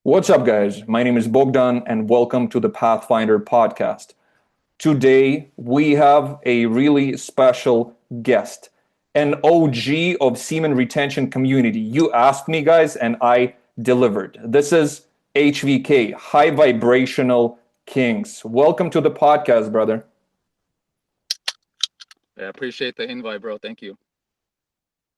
What's up, guys? My name is Bogdan, and welcome to the Pathfinder Podcast. Today, we have a really special guest, an OG of semen retention community. You asked me, guys, and I delivered. This is HVK, High Vibrational Kings. Welcome to the podcast, brother. Yeah, I appreciate the invite, bro. Thank you.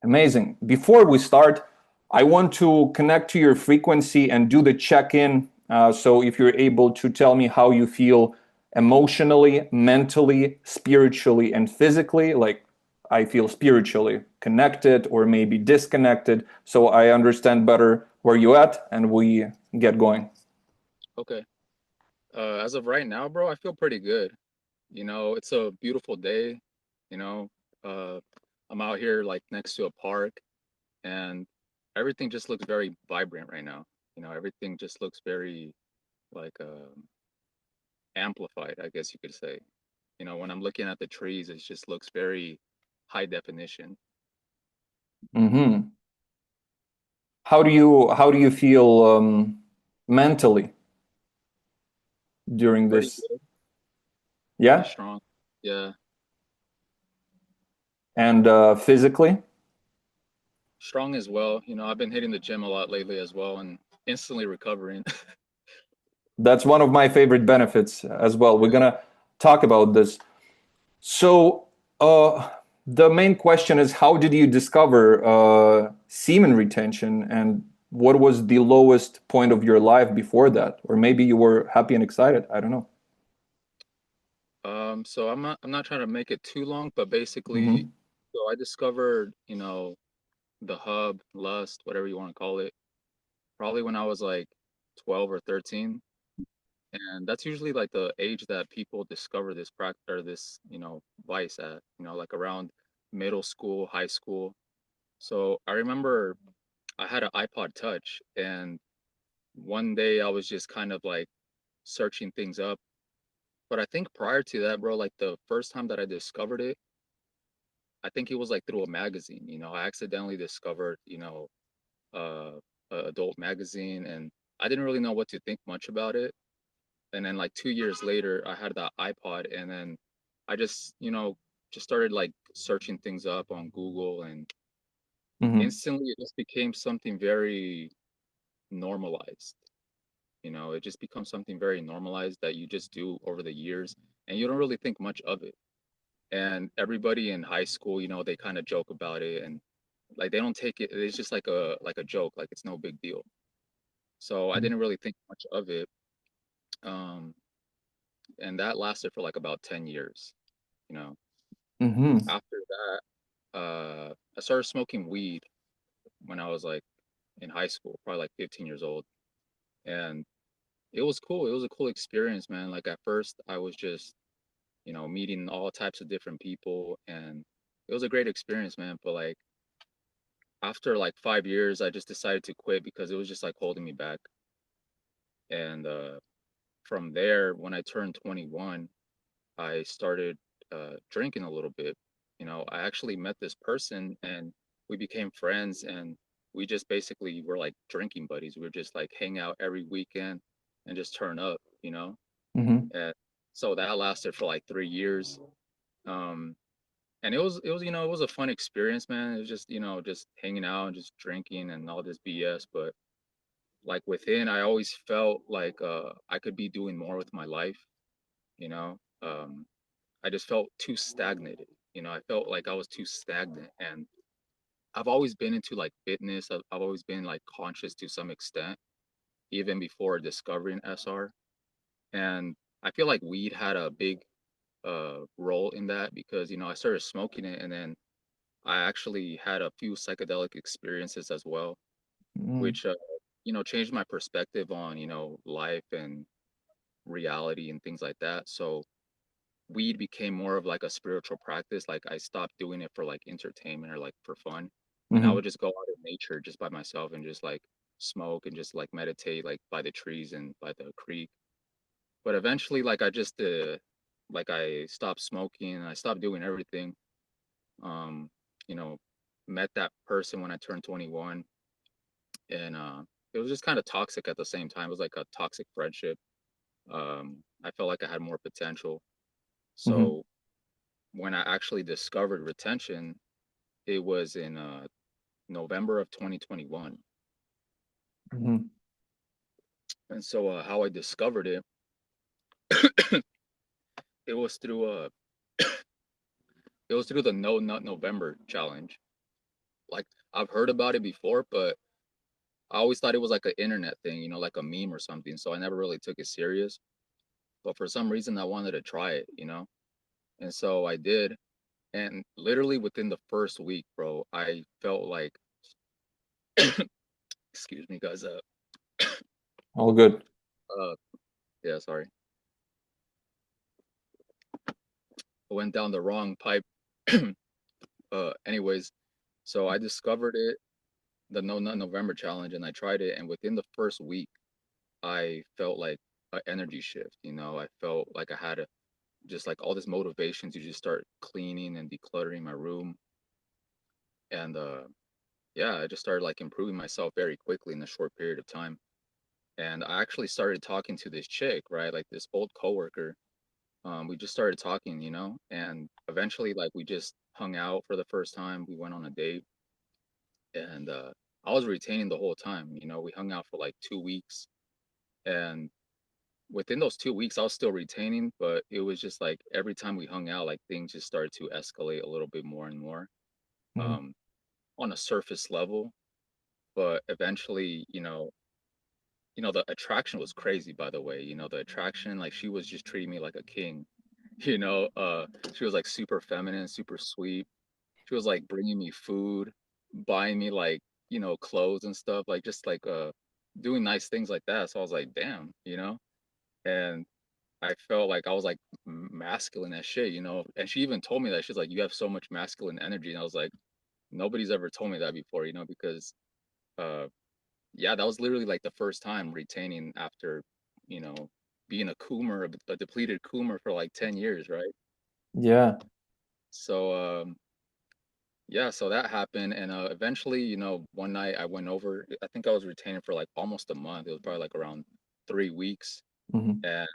Amazing. Before we start, I want to connect to your frequency and do the check in. So, if you're able to tell me how you feel emotionally, mentally, spiritually, and physically, like I feel spiritually connected or maybe disconnected, so I understand better where you at and we get going. Okay. As of right now, bro, I feel pretty good. It's a beautiful day. You know, uh, I'm out here like next to a park, and everything just looks very vibrant right now. Everything just looks very like amplified, I guess you could say. When I'm looking at the trees, it just looks very high definition. Hmm. How do you feel mentally during Pretty this? good, pretty Yeah, strong. Yeah, and physically. strong as well. I've been hitting the gym a lot lately as well, and instantly recovering. That's one of my favorite benefits as well. We're gonna talk about this. So, the main question is, how did you discover semen retention, and what was the lowest point of your life before that? Or maybe you were happy and excited. I don't know. So I'm not trying to make it too long, but basically, Hmm. so I discovered, the hub, lust, whatever you want to call it, probably when I was like 12 or 13. And that's usually like the age that people discover this practice or this, vice at, like around middle school, high school. So I remember I had an iPod Touch, and one day I was just kind of like searching things up. But I think prior to that, bro, like the first time that I discovered it, I think it was like through a magazine. I accidentally discovered, uh, a adult magazine, and I didn't really know what to think much about it. And then like 2 years later, I had that iPod, and then I just started like searching things up on Google, and Hmm. instantly it just became something very normalized. It just becomes something very normalized that you just do over the years, and you don't really think much of it. And everybody in high school, they kind of joke about it, and like they don't take it, it's just like a joke, like it's no big deal. So I didn't really think much of it. um and that lasted for like about 10 years. you know Hmm. After that, I started smoking weed when I was like in high school, probably like 15 years old. And it was cool. It was a cool experience, man. Like at first I was just, meeting all types of different people, and it was a great experience, man. But like after like 5 years, I just decided to quit because it was just like holding me back. And from there, when I turned 21, I started drinking a little bit. I actually met this person, and we became friends, and we just basically were like drinking buddies. We were just like hang out every weekend and just turn up. Hmm. And so that lasted for like 3 years. Um, and it was a fun experience, man. It was just, just hanging out and just drinking and all this BS. But like within, I always felt like I could be doing more with my life. you know. Um, I just felt too stagnated. I felt like I was too stagnant. And I've always been into like fitness. I've always been like conscious to some extent, even before discovering SR. And I feel like weed had a big role in that because, I started smoking it, and then I actually had a few psychedelic experiences as well, Hmm. which, changed my perspective on, life and reality and things like that. So weed became more of like a spiritual practice. Like I stopped doing it for like entertainment or like for fun. And I Hmm. would just go out in nature just by myself and just like smoke and just like meditate like by the trees and by the creek. But eventually like like I stopped smoking and I stopped doing everything. Um, you know, Met that person when I turned 21, and it was just kind of toxic at the same time. It was like a toxic friendship. I felt like I had more potential. Mm-hmm. So when I actually discovered retention, it was in November of 2021. Mm-hmm. And so how I discovered it, it was through it was through the No Nut November challenge. Like I've heard about it before, but I always thought it was like an internet thing, you know, like a meme or something. So I never really took it serious. But for some reason, I wanted to try it, you know? And so I did. And literally within the first week, bro, I felt like, excuse me, guys. All good. Uh, yeah, sorry. I went down the wrong pipe. Anyways, so I discovered it, the No Nut November challenge, and I tried it. And within the first week, I felt like an energy shift. You know, I felt like I had just like all this motivation to just start cleaning and decluttering my room. And yeah, I just started like improving myself very quickly in a short period of time. And I actually started talking to this chick, right? Like this old coworker. We just started talking, you know, and eventually like we just hung out for the first time. We went on a date, and I was retaining the whole time. You know, we hung out for like 2 weeks, and within those 2 weeks, I was still retaining, but it was just like every time we hung out, like things just started to escalate a little bit more and more, Mm-hmm. um, on a surface level. But eventually, the attraction was crazy, by the way. You know, the attraction, like she was just treating me like a king. You know, she was like super feminine, super sweet. She was like bringing me food, buying me like, clothes and stuff, like just like doing nice things like that. So I was like, damn, and I felt like I was like masculine as shit, you know. And she even told me that she's like, you have so much masculine energy. And I was like, nobody's ever told me that before, because uh yeah, that was literally like the first time retaining after, you know, being a coomer, a depleted coomer for like 10 years, right? Yeah. So yeah, so that happened, and eventually, one night I went over. I think I was retaining for like almost a month. It was probably like around 3 weeks, Mm-hmm. and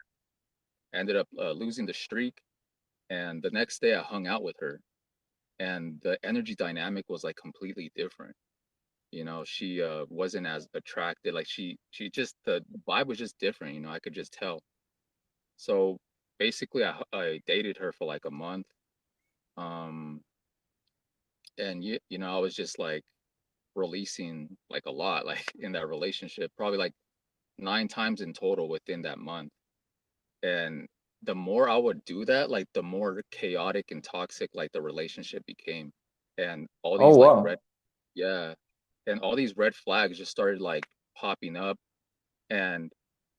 I ended up losing the streak. And the next day, I hung out with her, and the energy dynamic was like completely different. You know, she wasn't as attracted. Like she just the vibe was just different. You know, I could just tell. So basically, I dated her for like a month. Um, and I was just like releasing like a lot, like in that relationship, probably like 9 times in total within that month. And the more I would do that, like the more chaotic and toxic like the relationship became. And all Oh these like wow. yeah, and all these red flags just started like popping up. And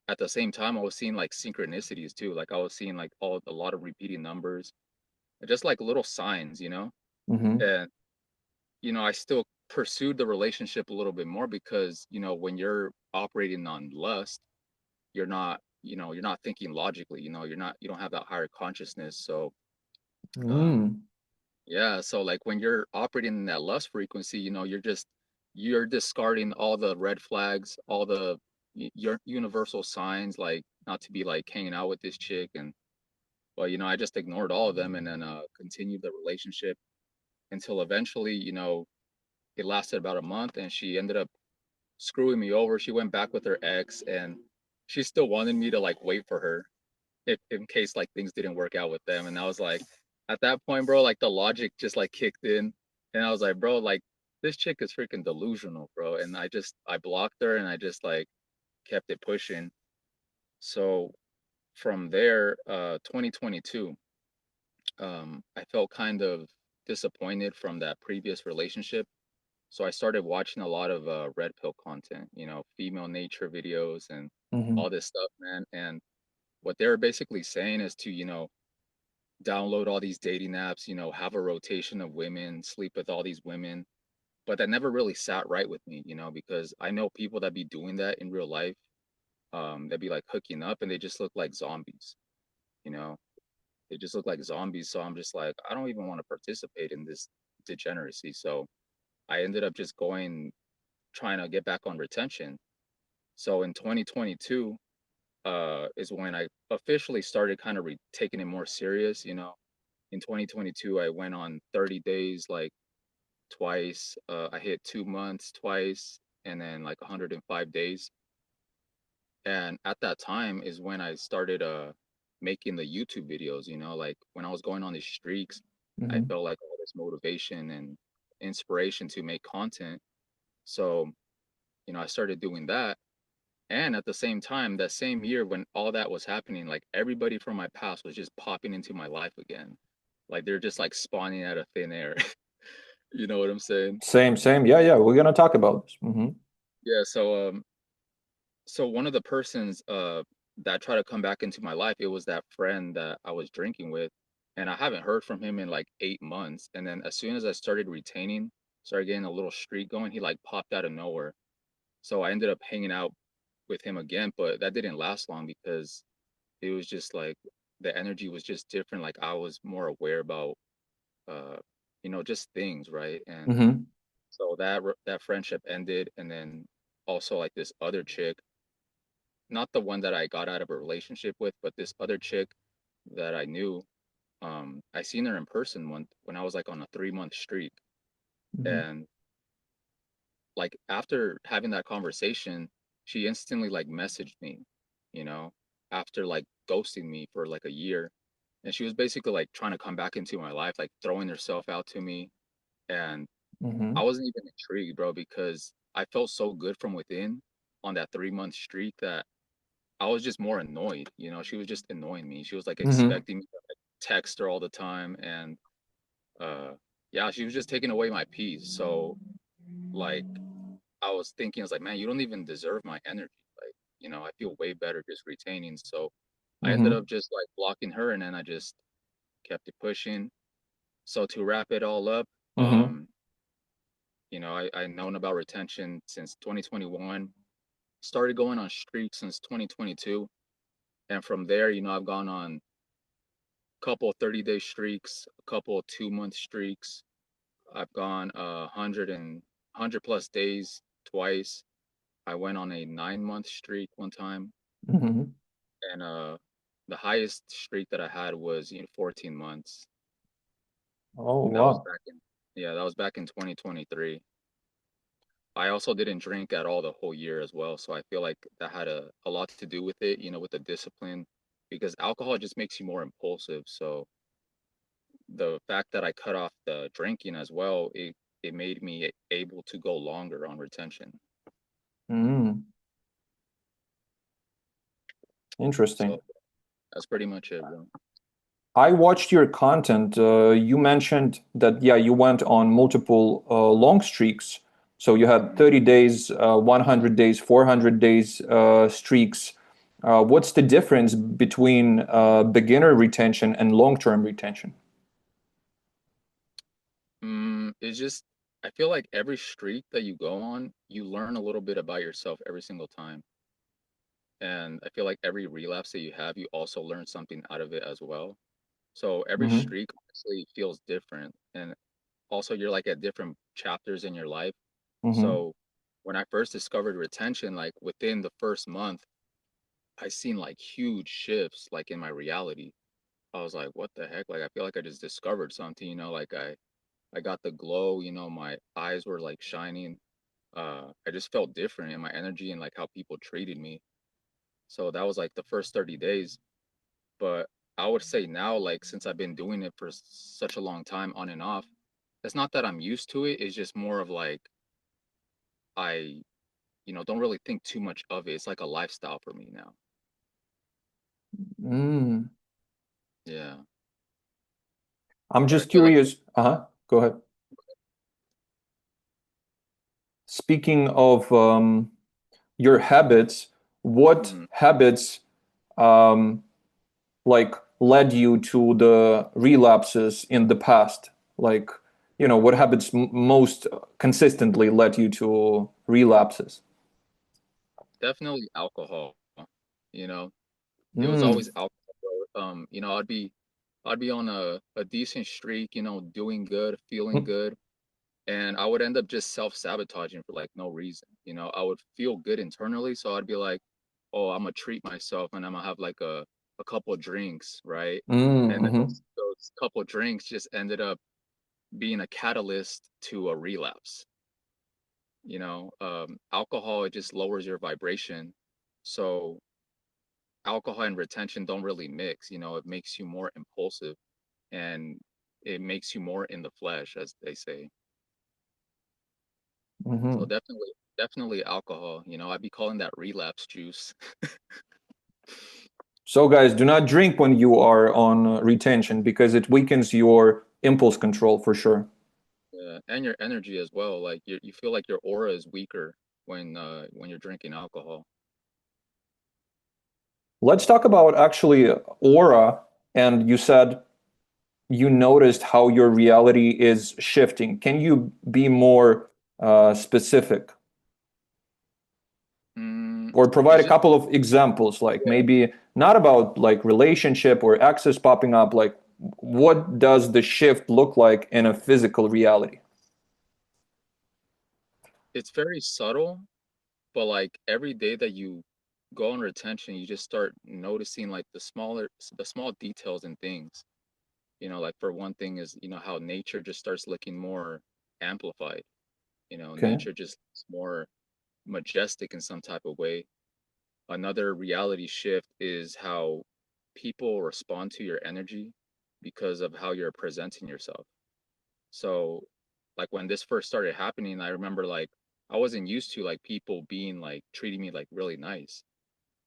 at the same time, I was seeing like synchronicities too. Like I was seeing like a lot of repeating numbers, just like little signs, Mm-hmm. And I still pursued the relationship a little bit more because, when you're operating on lust, you're not thinking logically, you don't have that higher consciousness. So, um, Mm. yeah. So like when you're operating in that lust frequency, you're discarding all the red flags, all the your universal signs, like not to be like hanging out with this chick. And, well, I just ignored all of them and then, continued the relationship until eventually, it lasted about a month and she ended up screwing me over. She went back with her ex and she still wanted me to like wait for her if in case like things didn't work out with them. And I was like, at that point, bro, like the logic just like kicked in. And I was like, bro, like this chick is freaking delusional, bro. And I blocked her and I just like kept it pushing. So from there, 2022, I felt kind of disappointed from that previous relationship. So I started watching a lot of red pill content, female nature videos and Mm-hmm. all this stuff, man. And what they're basically saying is to, download all these dating apps, have a rotation of women, sleep with all these women. But that never really sat right with me, because I know people that be doing that in real life. They'd be like hooking up and they just look like zombies, you know. They just look like zombies. So I'm just like, I don't even want to participate in this degeneracy. So I ended up just trying to get back on retention. So in 2022 is when I officially started kind of taking it more serious. In 2022, I went on 30 days like twice. I hit 2 months twice, and then like 105 days. And at that time is when I started making the YouTube videos. Like when I was going on these streaks, I Mm-hmm. felt like all this motivation and inspiration to make content. So, I started doing that. And at the same time, that same year when all that was happening, like everybody from my past was just popping into my life again. Like they're just like spawning out of thin air. You know what I'm saying? Same, same. Yeah, yeah. We're gonna talk about this. Mm-hmm. Yeah, so one of the persons that tried to come back into my life, it was that friend that I was drinking with, and I haven't heard from him in like 8 months. And then as soon as I started retaining, started getting a little streak going, he like popped out of nowhere. So I ended up hanging out with him again, but that didn't last long because it was just like the energy was just different. Like I was more aware about uh just things, right? And Mm-hmm. so that friendship ended, and then also like this other chick, not the one that I got out of a relationship with, but this other chick that I knew. I seen her in person when I was like on a 3 month streak, Mm-hmm. and like after having that conversation, she instantly like messaged me, you know, after like ghosting me for like a year. And she was basically like trying to come back into my life, like throwing herself out to me. And I Mm-hmm. wasn't even intrigued, bro, because I felt so good from within on that 3 month streak that I was just more annoyed. She was just annoying me. She was like Mm-hmm. expecting me to like, text her all the time. And uh, yeah, she was just taking away my peace. So, like, I was thinking, I was like, man, you don't even deserve my energy. Like, I feel way better just retaining. So I ended Mm-hmm. up just like blocking her, and then I just kept it pushing. So to wrap it all up, Mm-hmm. I known about retention since 2021, started going on streaks since 2022. And from there, I've gone on a couple 30-day streaks, a couple 2 month streaks. I've gone 100 plus days twice. I went on a 9 month streak one time, Mm-hmm. and the highest streak that I had was 14 months, Oh, and that was wow. back in 2023. I also didn't drink at all the whole year as well, so I feel like that had a lot to do with it, with the discipline, because alcohol just makes you more impulsive. So the fact that I cut off the drinking as well, it made me able to go longer on retention. Mm. So Interesting. that's pretty much it, bro. I watched your content. You mentioned that, yeah, you went on multiple long streaks. So you had Mhm. 30 days, 100 days, 400 days streaks. What's the difference between beginner retention and long-term retention? It's just I feel like every streak that you go on, you learn a little bit about yourself every single time. And I feel like every relapse that you have, you also learn something out of it as well. So every Mm-hmm. streak honestly feels different. And also you're like at different chapters in your life. Mm-hmm. So when I first discovered retention, like within the first month, I seen like huge shifts like in my reality. I was like, what the heck? Like I feel like I just discovered something, like I got the glow, my eyes were like shining. I just felt different in my energy and like how people treated me. So that was like the first 30 days. But I would say now, like since I've been doing it for such a long time on and off, it's not that I'm used to it. It's just more of like I, don't really think too much of it. It's like a lifestyle for me now. Mm. Yeah. I'm But I just feel like, curious. Uh-huh. Go ahead. Speaking of your habits, what mm, habits um, like led you to the relapses in the past? Like, what habits most consistently led you to relapses? definitely alcohol. You know, it was Mm, always alcohol. I'd be on a decent streak, doing good, feeling mm, good. and I would end up just self-sabotaging for like no reason. I would feel good internally, so I'd be like, oh, I'm gonna treat myself and I'm gonna have like a couple of drinks, right? And then Mm-hmm. those couple of drinks just ended up being a catalyst to a relapse. Alcohol, it just lowers your vibration. So alcohol and retention don't really mix. It makes you more impulsive, and it makes you more in the flesh, as they say. So Mm-hmm. definitely alcohol. I'd be calling that relapse juice. So, guys, do not drink when you are on retention because it weakens your impulse control for sure. Yeah, and your energy as well. Like you feel like your aura is weaker when you're drinking alcohol. Let's talk about actually aura. And you said you noticed how your reality is shifting. Can you be more specific Mm, or provide it's a just couple of examples, like yeah, maybe not about like relationship or access popping up, like what does the shift look like in a physical reality? it's very subtle, but like every day that you go on retention, you just start noticing like the small details and things. Like for one thing is, how nature just starts looking more amplified. Okay. Nature just looks more majestic in some type of way. Another reality shift is how people respond to your energy because of how you're presenting yourself. So, like when this first started happening, I remember like I wasn't used to like people being like treating me like really nice.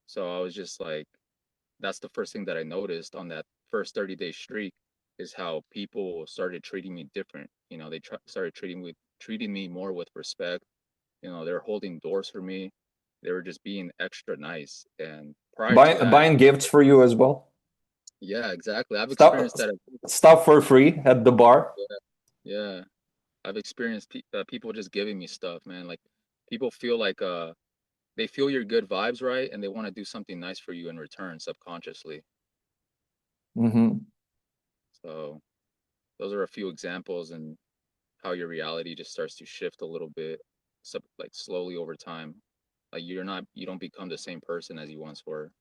So I was just like, that's the first thing that I noticed on that first 30-day streak is how people started treating me different. They started treating me more with respect. They're holding doors for me. They were just being extra nice. And prior to that, Buying gifts for you as well. yeah, exactly. I've Stuff experienced that. stuff for free at the bar. Yeah, yeah. I've experienced people just giving me stuff, man. Like people feel like they feel your good vibes, right? And they want to do something nice for you in return subconsciously. Hmm. So those are a few examples and how your reality just starts to shift a little bit, like slowly over time. Like you don't become the same person as you once were.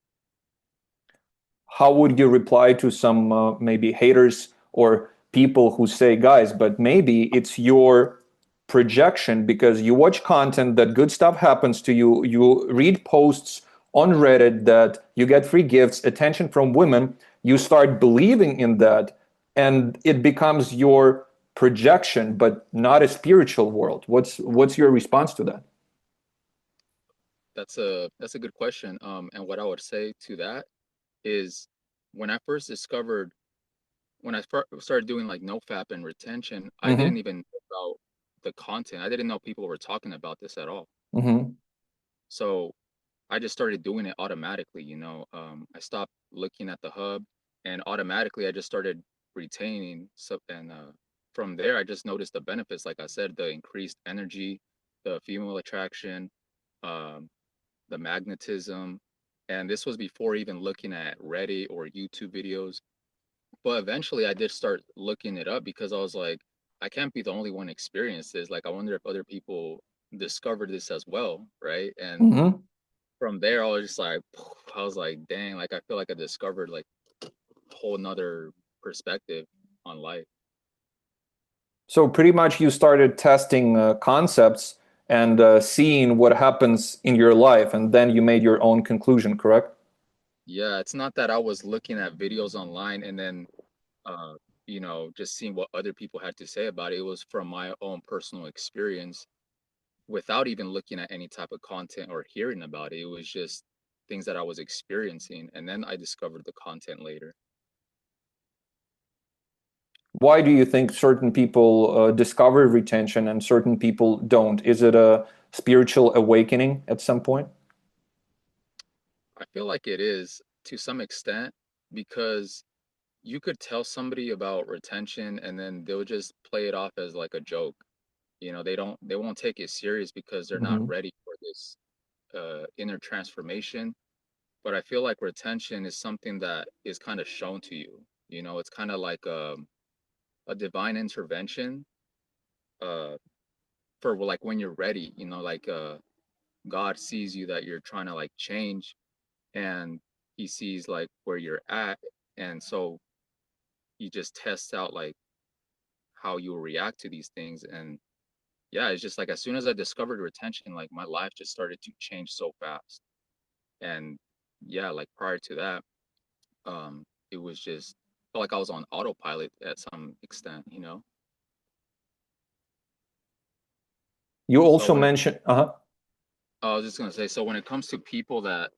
How would you reply to some maybe haters or people who say, guys, but maybe it's your projection because you watch content that good stuff happens to you, you read posts on Reddit that you get free gifts, attention from women, you start believing in that, and it becomes your projection, but not a spiritual world. What's your response to that? That's a good question. And what I would say to that is when I first discovered when I started doing like nofap and retention, I didn't Mm-hmm. even know about the content. I didn't know people were talking about this at all. Mm-hmm. So I just started doing it automatically. I stopped looking at the hub, and automatically I just started retaining. So and from there, I just noticed the benefits. Like I said, the increased energy, the female attraction, um, the magnetism, and this was before even looking at Reddit or YouTube videos. But eventually I did start looking it up because I was like, I can't be the only one experienced this. Like, I wonder if other people discovered this as well, right? And Mm-hmm. from there, I was just like, I was like, dang, like I feel like I discovered like a whole nother perspective on life. So pretty much you started testing concepts and seeing what happens in your life, and then you made your own conclusion, correct? Yeah, it's not that I was looking at videos online and then, uh, just seeing what other people had to say about it. It was from my own personal experience without even looking at any type of content or hearing about it. It was just things that I was experiencing. And then I discovered the content later. Why do you think certain people discover retention and certain people don't? Is it a spiritual awakening at some point? I feel like it is to some extent because you could tell somebody about retention and then they'll just play it off as like a joke. They won't take it serious because they're not Hmm. ready for this inner transformation. But I feel like retention is something that is kind of shown to you. It's kind of like a divine intervention uh for like when you're ready, you know, like God sees you that you're trying to like change, and he sees like where you're at, and so he just tests out like how you will react to these things. And yeah, it's just like as soon as I discovered retention, like my life just started to change so fast. And yeah, like prior to that, it was just felt like I was on autopilot at some extent, you know. You So also when it, mentioned, I was just gonna say, so when it comes to people that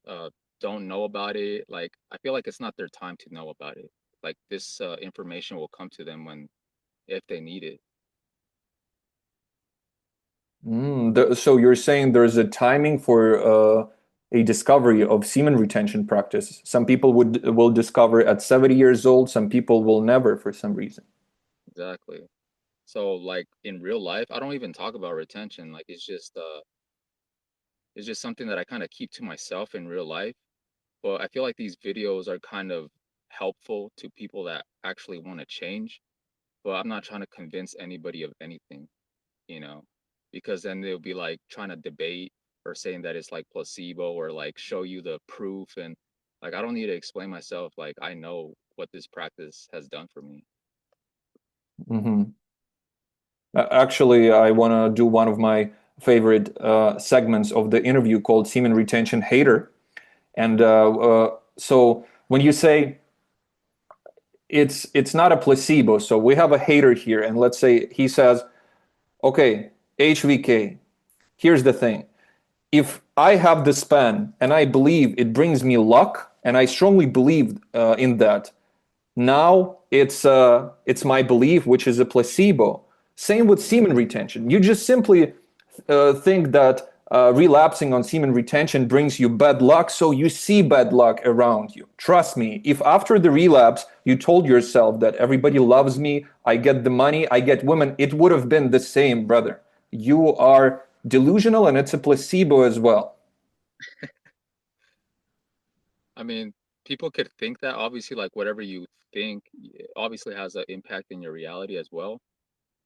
uh don't know about it, like I feel like it's not their time to know about it. Like this information will come to them when if they need it. so you're saying there's a timing for a discovery of semen retention practice. Some people will discover at 70 years old, some people will never for some reason. Exactly. So like in real life, I don't even talk about retention. Like it's just something that I kind of keep to myself in real life. But I feel like these videos are kind of helpful to people that actually want to change. But I'm not trying to convince anybody of anything, you know, because then they'll be like trying to debate or saying that it's like placebo or like show you the proof. And like I don't need to explain myself. Like I know what this practice has done for me. Hmm. Actually, I want to do one of my favorite segments of the interview called Semen Retention Hater. And so when you say it's not a placebo, so we have a hater here, and let's say he says, okay, HVK, here's the thing. If I have this pen and I believe it brings me luck, and I strongly believe in that, now it's my belief, which is a placebo. Same with semen retention. You just simply think that relapsing on semen retention brings you bad luck, so you see bad luck around you. Trust me, if after the relapse you told yourself that everybody loves me, I get the money, I get women, it would have been the same, brother. You are delusional, and it's a placebo as well. I mean, people could think that obviously, like whatever you think, obviously has an impact in your reality as well.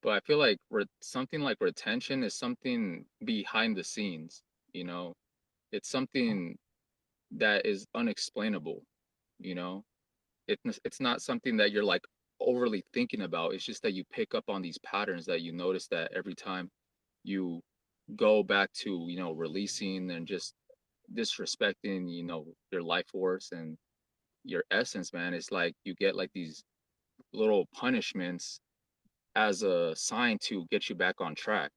But I feel like something like retention is something behind the scenes, you know, it's something that is unexplainable, you know, it's not something that you're like overly thinking about. It's just that you pick up on these patterns that you notice that every time you go back to, you know, releasing and just disrespecting, you know, your life force and your essence, man. It's like you get like these little punishments as a sign to get you back on track.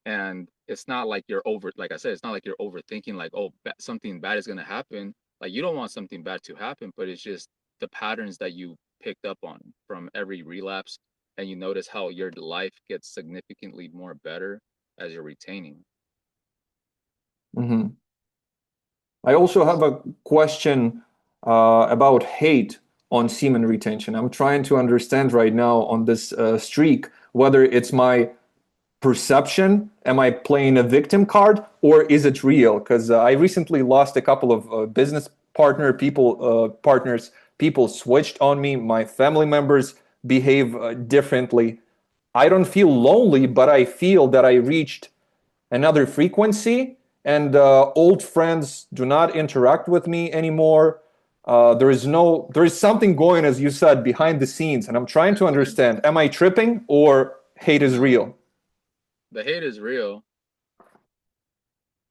And it's not like you're over, like I said, it's not like you're overthinking, like, oh, something bad is going to happen. Like, you don't want something bad to happen, but it's just the patterns that you picked up on from every relapse. And you notice how your life gets significantly more better as you're retaining. Mhm. I also have a question about hate on semen retention. I'm trying to understand right now on this streak whether it's my perception. Am I playing a victim card, or is it real? Because I recently lost a couple of business partners. People switched on me. My family members behave differently. I don't feel lonely, but I feel that I reached another frequency, and old friends do not interact with me anymore. There is something going, as you said, behind the scenes, and I'm trying to understand: am I tripping, or hate is No, real? the hate is real.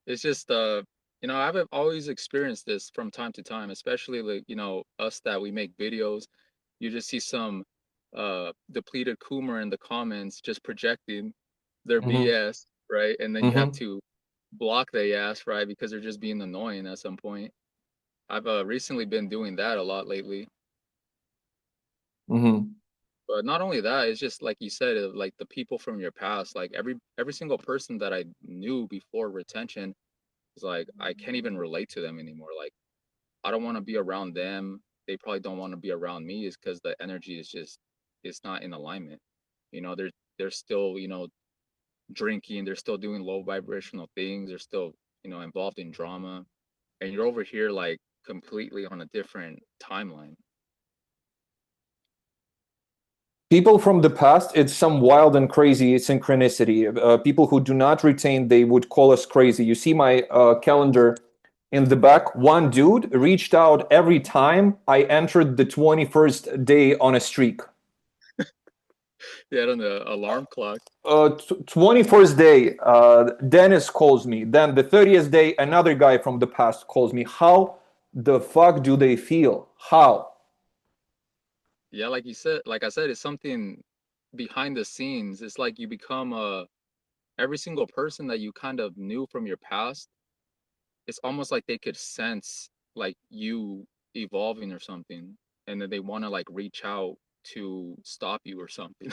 It's just you know, I've always experienced this from time to time, especially like, you know, us that we make videos. You just see some depleted Coomer in the comments just projecting their Mm-hmm. BS, right? And then you have Mm-hmm. to block their ass, right? Because they're just being annoying at some point. I've recently been doing that a lot lately. Mm-hmm. But not only that, it's just like you said, like the people from your past, like every single person that I knew before retention is like I can't even relate to them anymore. Like I don't want to be around them. They probably don't want to be around me, is because the energy is just it's not in alignment. You know, they're still, you know, drinking, they're still doing low vibrational things, they're still, you know, involved in drama. And you're over here like completely on a different timeline. People from the past, it's some wild and crazy synchronicity. People who do not retain, they would call us crazy. You see my calendar in the back. One dude reached out every time I entered the 21st day on a streak. Yeah, on the alarm clock. 21st day, Dennis calls me. Then the 30th day, another guy from the past calls me. How the fuck do they feel? How? Yeah, like you said, like I said, it's something behind the scenes. It's like you become every single person that you kind of knew from your past. It's almost like they could sense like you evolving or something, and then they want to like reach out to stop you or something.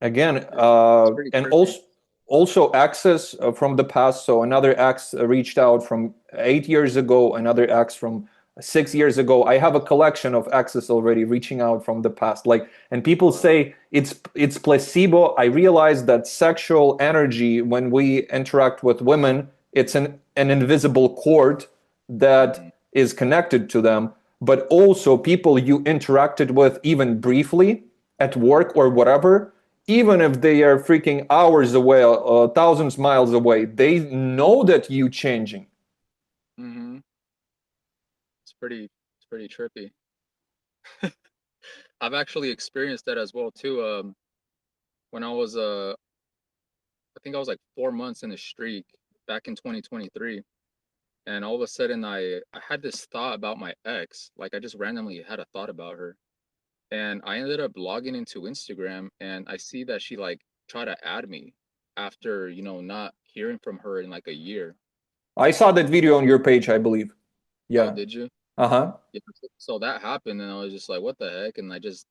Again, It's pretty and trippy. also exes from the past. So another ex reached out from 8 years ago, another ex from 6 years ago. I have a collection of exes already reaching out from the past. Like, and people say it's placebo. I realize that sexual energy, when we interact with women, it's an invisible cord Hmm. that is connected to them. But also people you interacted with even briefly at work or whatever, even if they are freaking hours away, thousands miles away, they know that you changing. Hmm. It's pretty trippy. I've actually experienced that as well too. When I was I think I was like 4 months in a streak back in 2023, and all of a sudden I had this thought about my ex. Like I just randomly had a thought about her, and I ended up logging into Instagram, and I see that she like tried to add me after not hearing from her in like a year. I saw that video on your page, I believe. Oh, Yeah. did you? Uh-huh. Yeah. So that happened, and I was just like, what the heck? And I just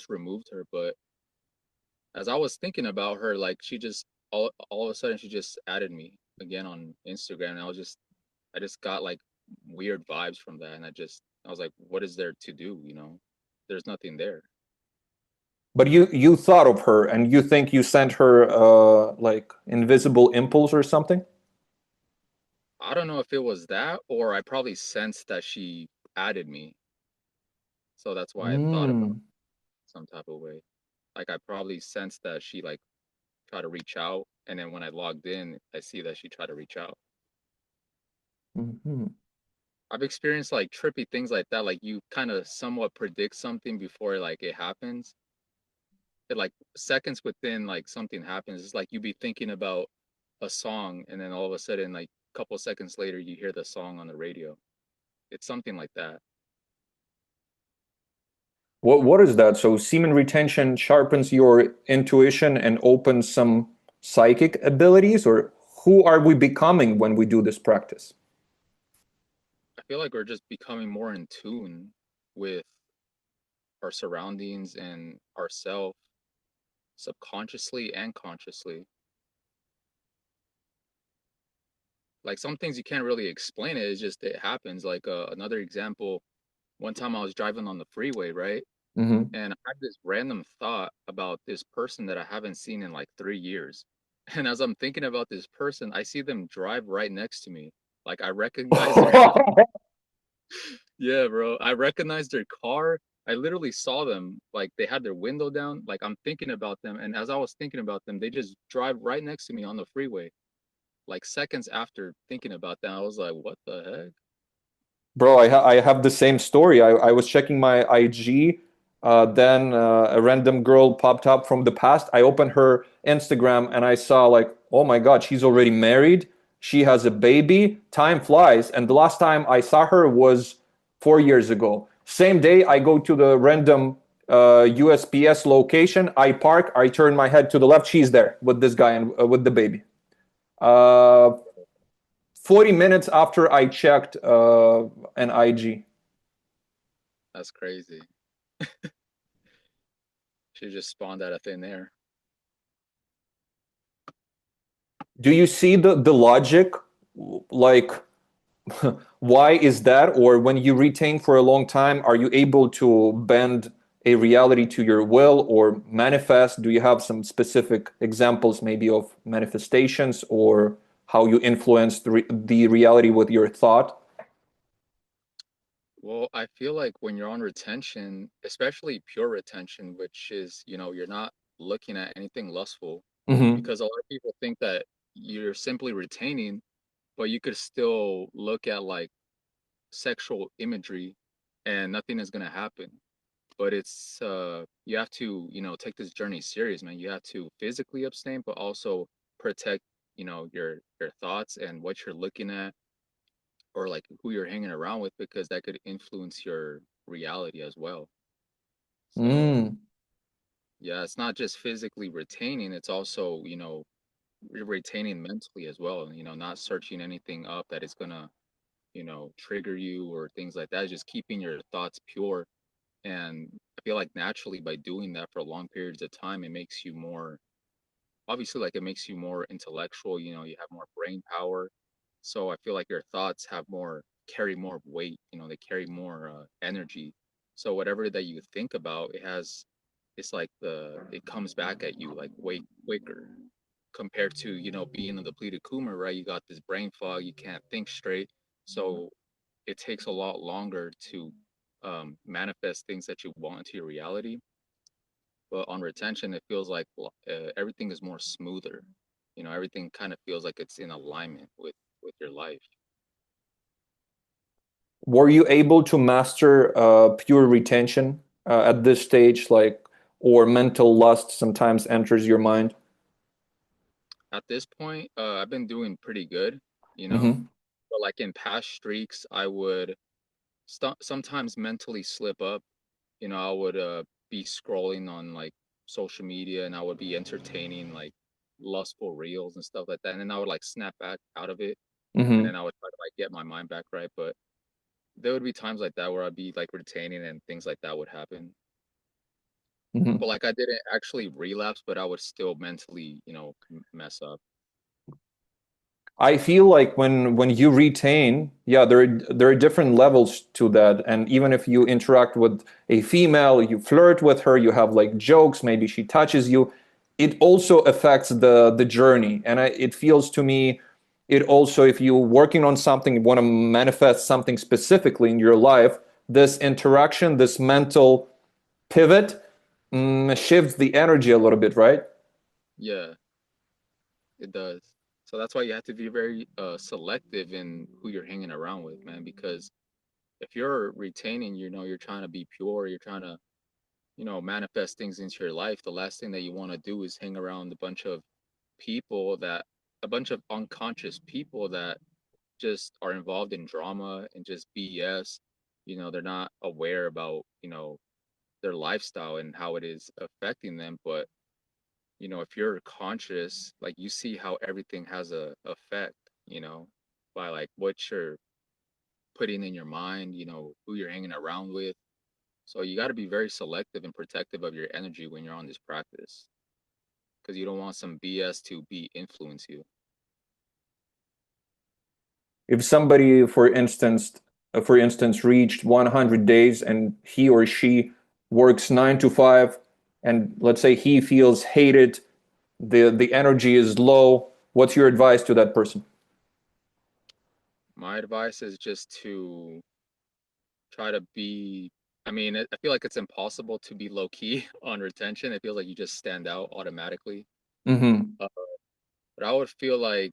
removed her. But as I was thinking about her, like she just all of a sudden she just added me again on Instagram, and I just got like weird vibes from that, and I was like, what is there to do? There's nothing there. But you thought of her and you think you sent her like invisible impulse or something? I don't know if it was that or I probably sensed that she added me, so that's why I thought about Mm. some type of way. Like I probably sensed that she like tried to reach out, and then when I logged in, I see that she tried to reach out. Hmm. I've experienced like trippy things like that. Like you kind of somewhat predict something before like it happens. It like seconds within like something happens. It's like you be thinking about a song, and then all of a sudden, like a couple seconds later, you hear the song on the radio. It's something like that. What is that? So semen retention sharpens your intuition and opens some psychic abilities, or who are we becoming when we do this practice? I feel like we're just becoming more in tune with our surroundings and ourself subconsciously and consciously. Like some things you can't really explain it. It's just it happens. Like another example, one time I was driving on the freeway, right? Hmm. And I had this random thought about this person that I haven't seen in like 3 years. And as I'm thinking about this person, I see them drive right next to me. Like I recognize their yeah, bro. I recognize their car. I literally saw them. Like they had their window down. Like I'm thinking about them. And as I was thinking about them, they just drive right next to me on the freeway. Like seconds after thinking about that, I was like, what the heck? Bro, I have the same story. I was checking my IG, then a random girl popped up from the past. I opened her Instagram and I saw like, oh my God, she's already married. She has a baby. Time flies. And the last time I saw her was 4 years ago. Same day, I go to the random USPS location. I park. I turn my head to the left. She's there with this guy and with the baby. Uh, 40 minutes after I checked an IG. That's crazy. She just spawned out of thin air. Do you see the logic? Like, why is that? Or when you retain for a long time, are you able to bend a reality to your will or manifest? Do you have some specific examples, maybe of manifestations or how you influence the reality with your thought? Well, I feel like when you're on retention, especially pure retention, which is, you're not looking at anything lustful, Mm-hmm. because a lot of people think that you're simply retaining, but you could still look at like sexual imagery and nothing is going to happen. But it's you have to, take this journey serious, man. You have to physically abstain, but also protect, your thoughts and what you're looking at, or like who you're hanging around with, because that could influence your reality as well. So Mm. yeah, it's not just physically retaining, it's also, retaining mentally as well, not searching anything up that is gonna, trigger you or things like that. Just keeping your thoughts pure. And I feel like naturally by doing that for long periods of time, it makes you more, obviously, like it makes you more intellectual, you have more brain power. So I feel like your thoughts carry more weight, they carry more energy. So whatever that you think about, it's like it comes back at you like way quicker, compared to, being a depleted Kuma, right? You got this brain fog, you can't think straight. So it takes a lot longer to manifest things that you want into your reality. But on retention, it feels like everything is more smoother. Everything kind of feels like it's in alignment with your life. Were you able to master pure retention at this stage, like, or mental lust sometimes enters your mind? At this point, I've been doing pretty good, you know. Mm-hmm. But like in past streaks, I would sometimes mentally slip up. I would be scrolling on like social media, and I would be entertaining like lustful reels and stuff like that. And then I would like snap back out of it, and Mm-hmm. then I would try to like get my mind back right. But there would be times like that where I'd be like retaining and things like that would happen. Mm-hmm. But like I didn't actually relapse, but I would still mentally, mess up. I feel like when you retain, yeah, there are different levels to that. And even if you interact with a female, you flirt with her, you have like jokes, maybe she touches you, it also affects the journey. And it feels to me, it also, if you're working on something, you want to manifest something specifically in your life, this interaction, this mental pivot, shifts the energy a little bit, right? Yeah, it does. So that's why you have to be very selective in who you're hanging around with, man. Because if you're retaining, you're trying to be pure, you're trying to, manifest things into your life. The last thing that you want to do is hang around people that, a bunch of unconscious people that just are involved in drama and just BS. They're not aware about, their lifestyle and how it is affecting them. But, if you're conscious, like you see how everything has a effect, by like what you're putting in your mind, who you're hanging around with. So you got to be very selective and protective of your energy when you're on this practice, because you don't want some BS to be influence you. If somebody, for instance, reached 100 days and he or she works 9 to 5, and let's say he feels hated, the energy is low, what's your advice to that person? My advice is just to try to be, I mean, I feel like it's impossible to be low key on retention. It feels like you just stand out automatically. Mm-hmm. Uh, but I would feel like,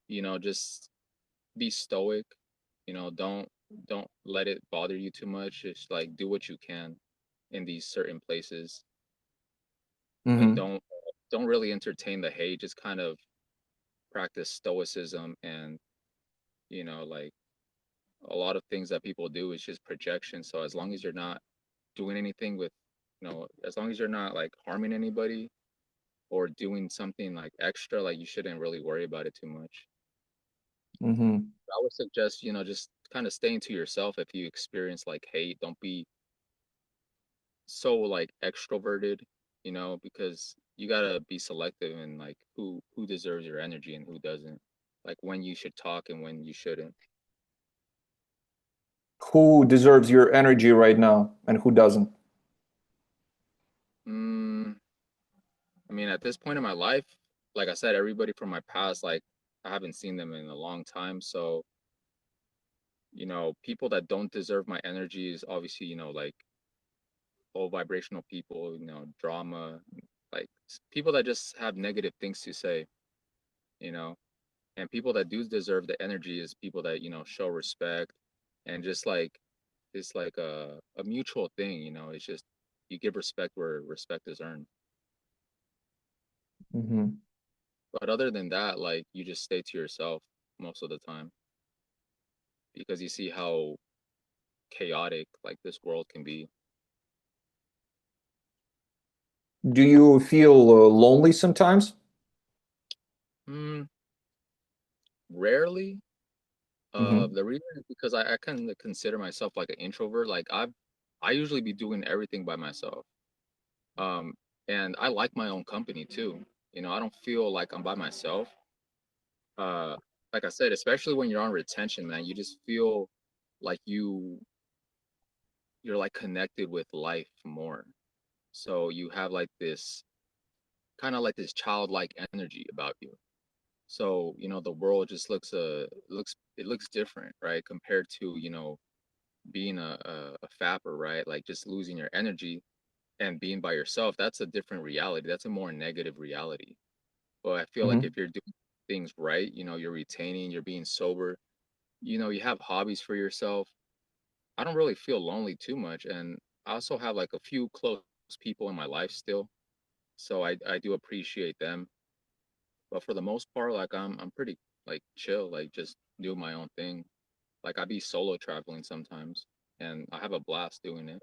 just be stoic. Don't let it bother you too much. Just like do what you can in these certain places, and Mm-hmm. don't really entertain the hate. Just kind of practice stoicism, and like a lot of things that people do is just projection. So as long as you're not doing anything with, as long as you're not like harming anybody or doing something like extra, like you shouldn't really worry about it too much. Mm-hmm. I would suggest, just kind of staying to yourself. If you experience like hate, don't be so like extroverted, because you gotta be selective in like who deserves your energy and who doesn't. Like when you should talk and when you shouldn't. Who deserves your energy right now and who doesn't? Mm, I mean, at this point in my life, like I said, everybody from my past, like I haven't seen them in a long time. So, People that don't deserve my energy is obviously, like low vibrational people, drama, like people that just have negative things to say, you know. And people that do deserve the energy is people that, show respect and just like it's like a mutual thing, it's just you give respect where respect is earned. Hmm. But other than that, like you just stay to yourself most of the time because you see how chaotic like this world can be. Do you feel lonely sometimes? Mm, rarely. Hmm. The reason is because I kind of consider myself like an introvert. Like I usually be doing everything by myself. Um, and I like my own company too. I don't feel like I'm by myself. Uh, like I said, especially when you're on retention, man, you just feel like you're like connected with life more. So you have like this kind of like this childlike energy about you. So, the world just looks different, right? Compared to, being a fapper, right? Like just losing your energy and being by yourself, that's a different reality. That's a more negative reality. But I feel like if Hmm. you're doing things right, you're retaining, you're being sober, you have hobbies for yourself. I don't really feel lonely too much. And I also have like a few close people in my life still. So I do appreciate them. But for the most part, like I'm pretty like chill, like just do my own thing. Like I be solo traveling sometimes and I have a blast doing it.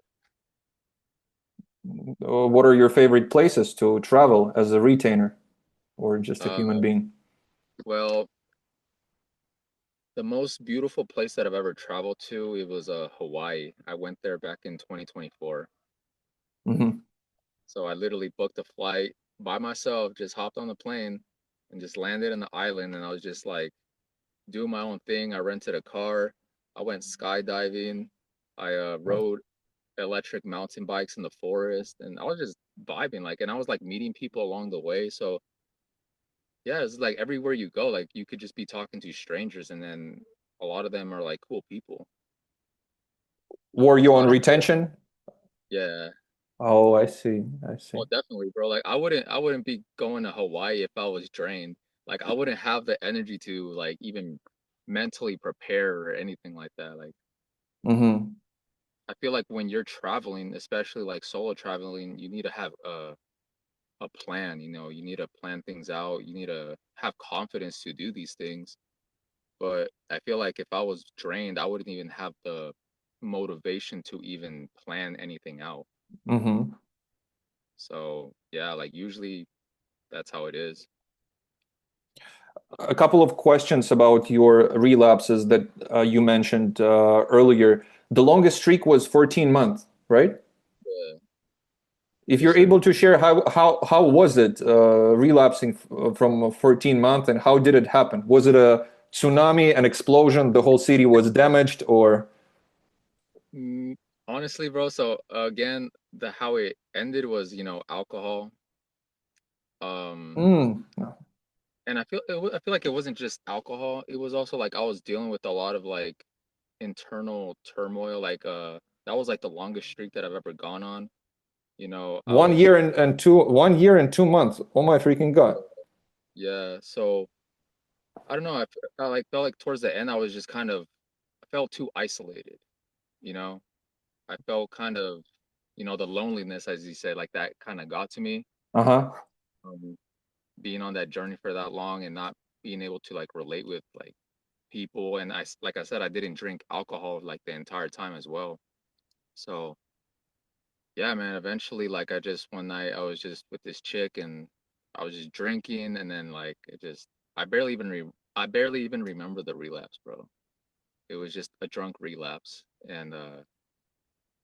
What are your favorite places to travel as a retainer or just a Uh, human being? well, the most beautiful place that I've ever traveled to, it was Hawaii. I went there back in 2024. Hmm. So I literally booked a flight by myself, just hopped on the plane and just landed in the island and I was just like doing my own thing. I rented a car. I went skydiving. I rode electric mountain bikes in the forest and I was just vibing like and I was like meeting people along the way. So yeah, it's like everywhere you go, like you could just be talking to strangers and then a lot of them are like cool people. Were you So I on don't retention? yeah. Oh, I see. I Oh see. definitely, bro. Like I wouldn't be going to Hawaii if I was drained. Like I wouldn't have the energy to like even mentally prepare or anything like that. Like Hmm. I feel like when you're traveling, especially like solo traveling, you need to have a plan, you need to plan things out. You need to have confidence to do these things. But I feel like if I was drained, I wouldn't even have the motivation to even plan anything out. Hmm. So yeah, like usually that's how it is. A couple of questions about your relapses that you mentioned earlier. The longest streak was 14 months, right? Yeah. If Yes, you're sir. able to share how was it relapsing from 14 months and how did it happen? Was it a tsunami, an explosion, the whole city was damaged, or? Mm, honestly, bro, so again, the how it ended was, alcohol. Um, Mm. and I feel like it wasn't just alcohol. It was also like I was dealing with a lot of like internal turmoil. Like that was like the longest streak that I've ever gone on. I One was year and 2 1 year and 2 months. Oh my freaking God. yeah. So I don't know. I like felt like towards the end I was just kind of I felt too isolated. You know, I felt kind of the loneliness, as you said, like that kind of got to me. Uh-huh. Um, being on that journey for that long and not being able to like relate with like people and like I said I didn't drink alcohol like the entire time as well. So yeah, man, eventually like I just one night I was just with this chick and I was just drinking and then like it just I barely even remember the relapse, bro. It was just a drunk relapse and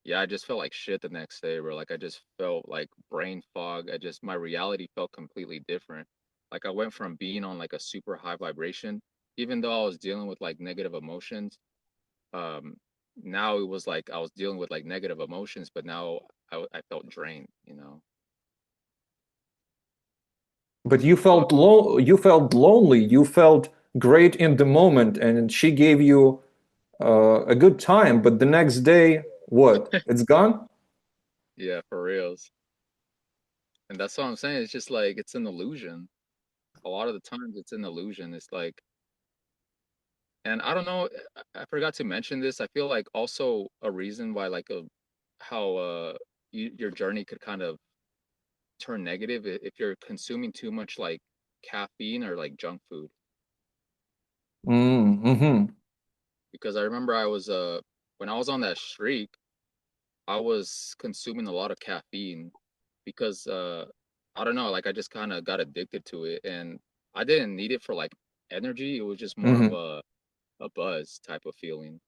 yeah, I just felt like shit the next day, bro. Like I just felt like brain fog. My reality felt completely different. Like I went from being on like a super high vibration, even though I was dealing with like negative emotions. Um, now it was like I was dealing with like negative emotions, but now I felt drained. But you But felt low, you felt lonely, you felt great in the moment, and she gave you a good time, but the next day, what? It's gone? Yeah, for reals. And that's what I'm saying. It's just like it's an illusion. A lot of the times it's an illusion. It's like, and I don't know, I forgot to mention this. I feel like also a reason why like a how your journey could kind of turn negative if you're consuming too much like caffeine or like junk food. Mm-hmm. Because I remember I was when I was on that streak, I was consuming a lot of caffeine because I don't know, like I just kind of got addicted to it and I didn't need it for like energy. It was just more of Mm-hmm. a buzz type of feeling.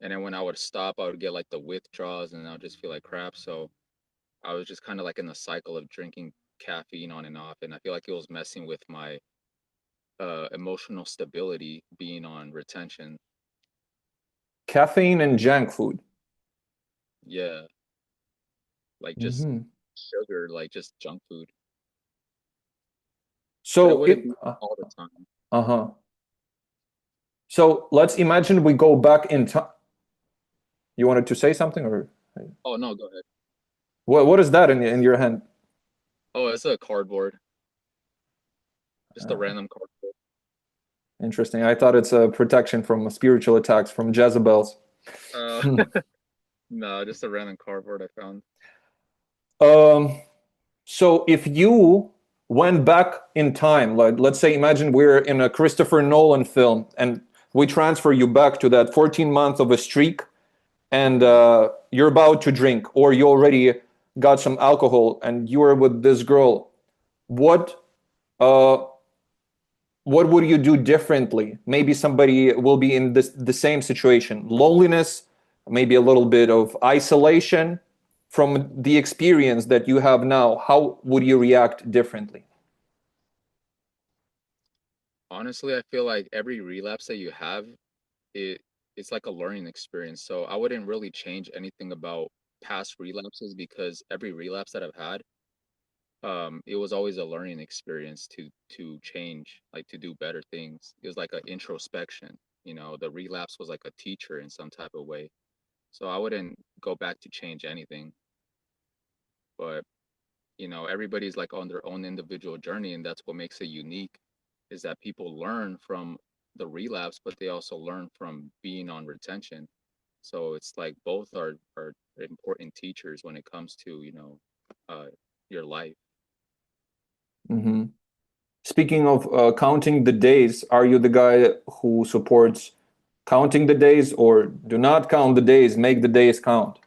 And then when I would stop, I would get like the withdrawals and I would just feel like crap. So I was just kind of like in the cycle of drinking caffeine on and off. And I feel like it was messing with my emotional stability being on retention. Caffeine and junk food. Yeah, like just Mm-hmm. sugar, like just junk food. But it So wouldn't it, be all the time. uh-huh. So let's imagine we go back in time. You wanted to say something, or Oh no, go ahead. what is that in your hand? Oh, it's a cardboard, just a Uh, random cardboard. Interesting. I thought it's a protection from spiritual attacks from Jezebels. Uh, no, just a random cardboard I found. Um, so if you went back in time, like let's say, imagine we're in a Christopher Nolan film, and we transfer you back to that 14 months of a streak, and Hmm. you're about to drink, or you already got some alcohol, and you are with this girl. What uh, what would you do differently? Maybe somebody will be in the same situation, loneliness, maybe a little bit of isolation from the experience that you have now. How would you react differently? Honestly, I feel like every relapse that you have, it it's like a learning experience. So I wouldn't really change anything about past relapses because every relapse that I've had, it was always a learning experience to change, like to do better things. It was like an introspection. The relapse was like a teacher in some type of way. So I wouldn't go back to change anything. But everybody's like on their own individual journey, and that's what makes it unique, is that people learn from the relapse, but they also learn from being on retention. So it's like both are important teachers when it comes to uh, your life. Hmm. Speaking of counting the days, are you the guy who supports counting the days, or do not count the days, make the days count?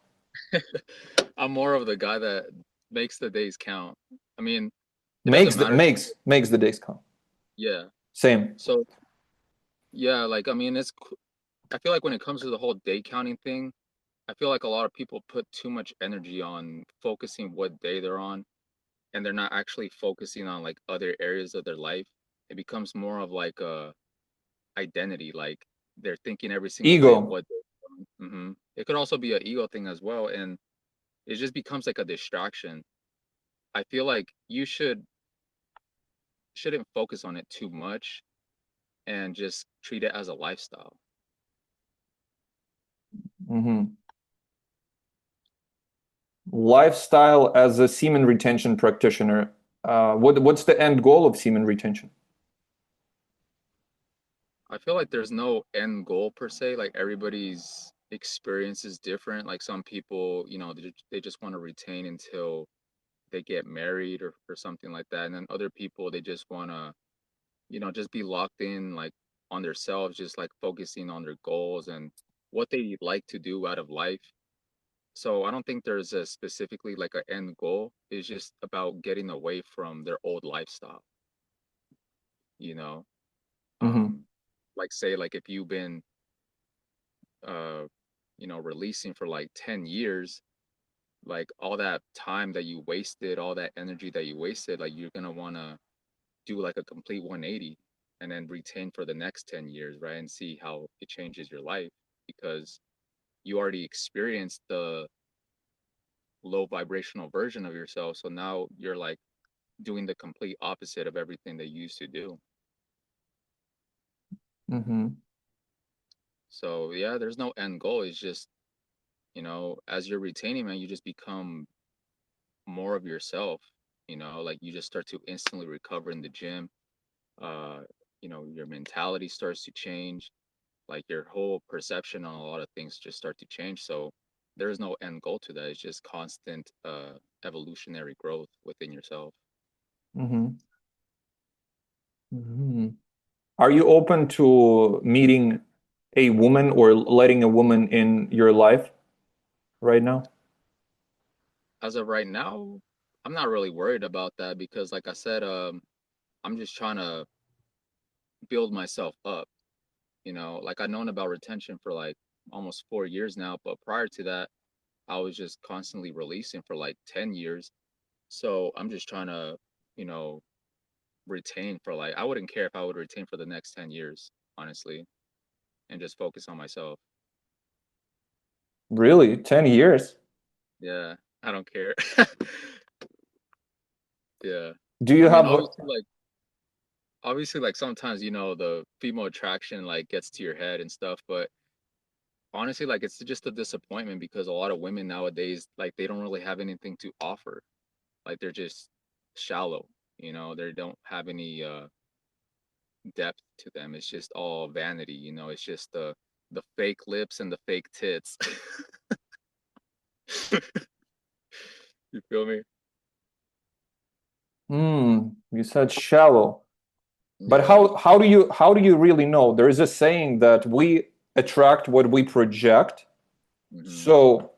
I'm more of the guy that makes the days count. I mean, it doesn't Makes the matter. makes the days count. Yeah. Same. So yeah, like I mean, I feel like when it comes to the whole day counting thing, I feel like a lot of people put too much energy on focusing what day they're on, and they're not actually focusing on like other areas of their life. It becomes more of like a identity, like they're thinking every single day of Ego. what It could also be an ego thing as well, and it just becomes like a distraction. I feel like you shouldn't focus on it too much and just treat it as a lifestyle. Hmm. Lifestyle as a semen retention practitioner. What's the end goal of semen retention? I feel like there's no end goal per se. Like everybody's experience is different. Like some people, they just want to retain until they get married or something like that. And then other people, they just want to, just be locked in like on themselves, just like focusing on their goals and what they like to do out of life. So I don't think there's a specifically like an end goal. It's just about getting away from their old lifestyle, you know. Hmm. Um, like say like if you've been uh releasing for like 10 years, like all that time that you wasted, all that energy that you wasted, like you're gonna wanna do like a complete 180 and then retain for the next 10 years, right? And see how it changes your life because you already experienced the low vibrational version of yourself. So now you're like doing the complete opposite of everything they used to do. Hmm. So yeah, there's no end goal. It's just, as you're retaining, man, you just become more of yourself. Like you just start to instantly recover in the gym. Uh, your mentality starts to change. Like your whole perception on a lot of things just start to change. So there is no end goal to that. It's just constant evolutionary growth within yourself. Hmm. Hmm. Are you open to meeting a woman or letting a woman in your life right now? As of right now, I'm not really worried about that because, like I said, I'm just trying to build myself up. Like I've known about retention for like almost 4 years now, but prior to that, I was just constantly releasing for like 10 years. So I'm just trying to, you know, retain for like, I wouldn't care if I would retain for the next 10 years, honestly, and just focus on myself. Really? 10 years? Yeah, I don't care. Yeah. Do I you mean, have obviously, like sometimes, the female attraction like gets to your head and stuff, but honestly, like it's just a disappointment because a lot of women nowadays, like they don't really have anything to offer. Like they're just shallow, they don't have any depth to them. It's just all vanity, it's just the fake lips and the fake tits. You feel me? you said shallow. But Yeah. how do you really know? There is a saying that we attract what we project. Hmm. So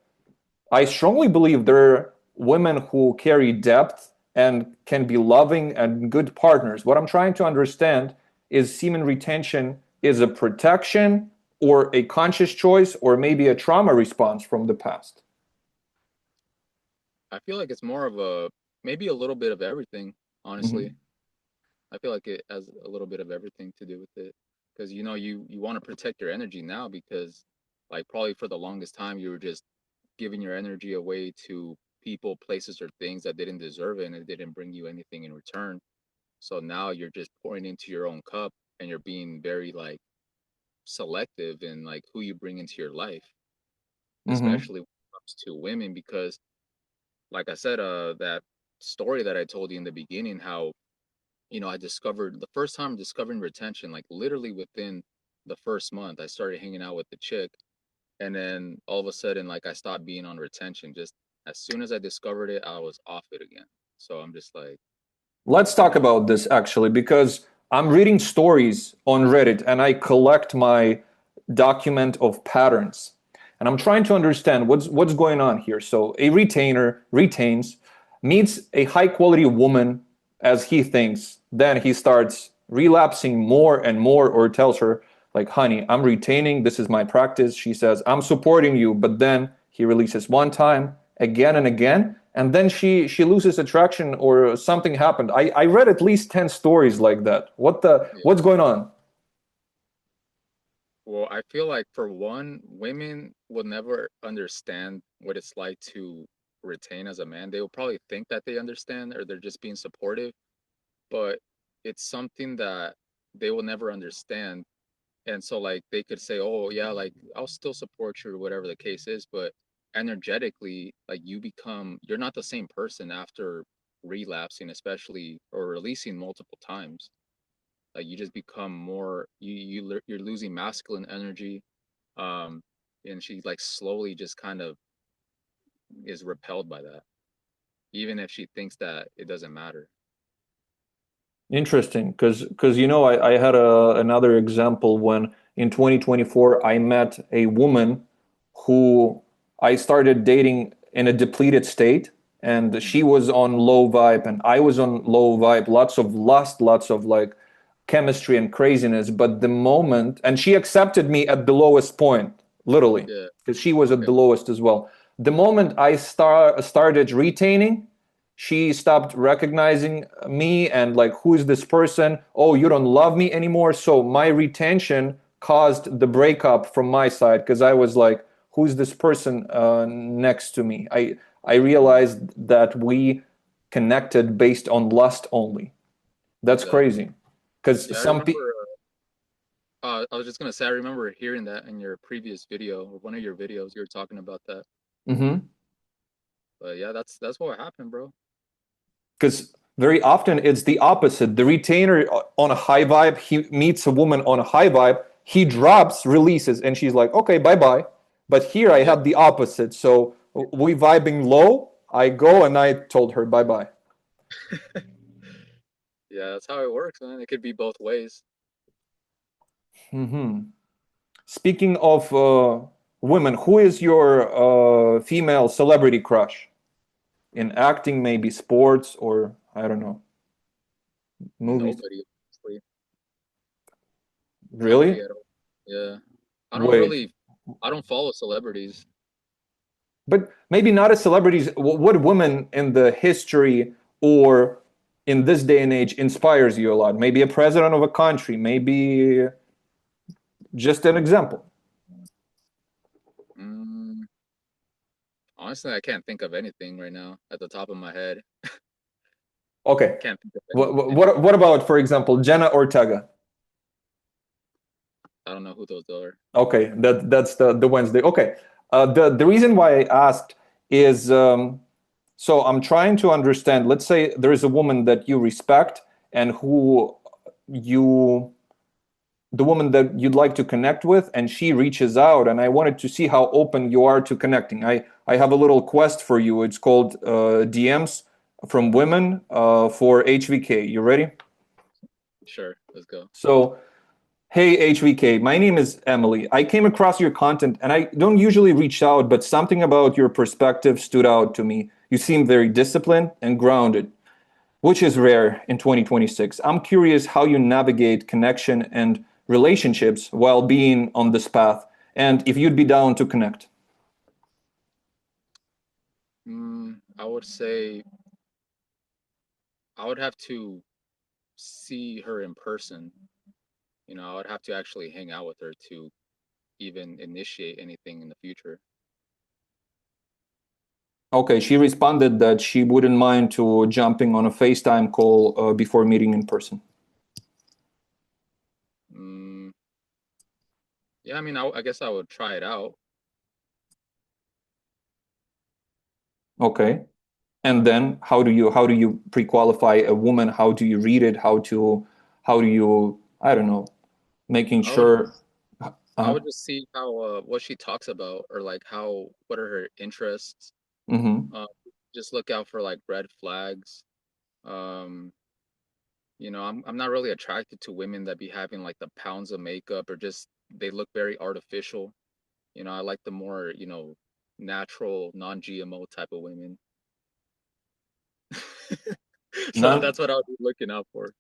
I strongly believe there are women who carry depth and can be loving and good partners. What I'm trying to understand is semen retention is a protection or a conscious choice or maybe a trauma response from the past. I feel like it's more of maybe a little bit of everything, honestly. Hmm. I feel like it has a little bit of everything to do with it. Because you want to protect your energy now because like probably for the longest time you were just giving your energy away to people, places, or things that didn't deserve it and it didn't bring you anything in return. So now you're just pouring into your own cup and you're being very like selective in like who you bring into your life, Hmm. especially when it comes to women, because like I said, that story that I told you in the beginning, how, I discovered the first time discovering retention, like literally within the first month, I started hanging out with the chick. And then all of a sudden, like I stopped being on retention. Just as soon as I discovered it, I was off it again. So I'm just like, Let's you talk know, about this actually, because I'm reading stories on Reddit and I collect my document of patterns. And I'm trying to understand what's going on here. So a retainer retains, meets a high quality woman as he thinks, then he starts relapsing more and more, or tells her, like, honey, I'm retaining, this is my practice. She says, I'm supporting you, but then he releases one time, again and again, and then she loses attraction or something happened. I read at least 10 stories like that. yeah. What's going on? Well, I feel like for one, women will never understand what it's like to retain as a man. They will probably think that they understand or they're just being supportive, but it's something that they will never understand. And so like they could say, "Oh, yeah, like I'll still support you," or whatever the case is, but energetically, like you're not the same person after relapsing, especially or releasing multiple times. Like you just become more you're losing masculine energy. um and she like slowly just kind of is repelled by that, even if she thinks that it doesn't matter. Interesting, because I had another example when in 2024 I met a woman who I started dating in a depleted state, and she Hmm. was on low vibe and I was on low vibe, lots of lust, lots of like chemistry and craziness. But the moment, and she accepted me at the lowest point, literally, Yeah. because she was at Okay. the lowest as well. The moment I started retaining, she stopped recognizing me and like, who is this person? Oh, you don't love me anymore. So my retention caused the breakup from my side because I was like, who's this person next to me? I Mhm. realized that we connected based on lust only. That's Exactly. crazy because Yeah, I remember. I was just gonna say, I remember hearing that in your previous video or one of your videos. You were talking about that. Mm-hmm. But yeah, that's what happened, bro. Because very often it's the opposite. The retainer on a high vibe, he meets a woman on a high vibe, he drops, releases, and she's like, okay, bye bye. But here I Yeah, have the opposite. So we vibing low, I go and I told her bye bye. yeah, that's how it works, man. It could be both ways. Mm-hmm. Speaking of women, who is your female celebrity crush? In acting, maybe sports, or I don't know, movies. Nobody, honestly. Really? Nobody at all. Yeah. I don't Wait, really, I don't follow celebrities. but maybe not as celebrities. What woman in the history or in this day and age inspires you a lot? Maybe a president of a country, maybe just an example. Mm, honestly, I can't think of anything right now at the top of my head. Okay. Can't think of What, any. what about, for example, Jenna Ortega? I don't know who those are. Okay, that's the Wednesday. Okay, the reason why I asked is so I'm trying to understand. Let's say there is a woman that you respect and who you the woman that you'd like to connect with, and she reaches out, and I wanted to see how open you are to connecting. I have a little quest for you. It's called DMs from women for HVK. You ready? Sure, let's go. So, hey HVK, my name is Emily. I came across your content and I don't usually reach out, but something about your perspective stood out to me. You seem very disciplined and grounded, which is rare in 2026. I'm curious how you navigate connection and relationships while being on this path, and if you'd be down to connect. I would say I would have to see her in person. I would have to actually hang out with her to even initiate anything in the future. Okay, she responded that she wouldn't mind to jumping on a FaceTime call before meeting in person. Mm, yeah, I mean, I guess I would try it out. Okay. And then how do you pre-qualify a woman? How do you read it? How do you, I don't know, making I would sure I uh, would just see how what she talks about, or like how what are her interests. mm-hmm. Uh, just look out for like red flags. Um, I'm not really attracted to women that be having like the pounds of makeup, or just they look very artificial. I like the more, natural, non-GMO type of women. So None. that's what I would be looking out for.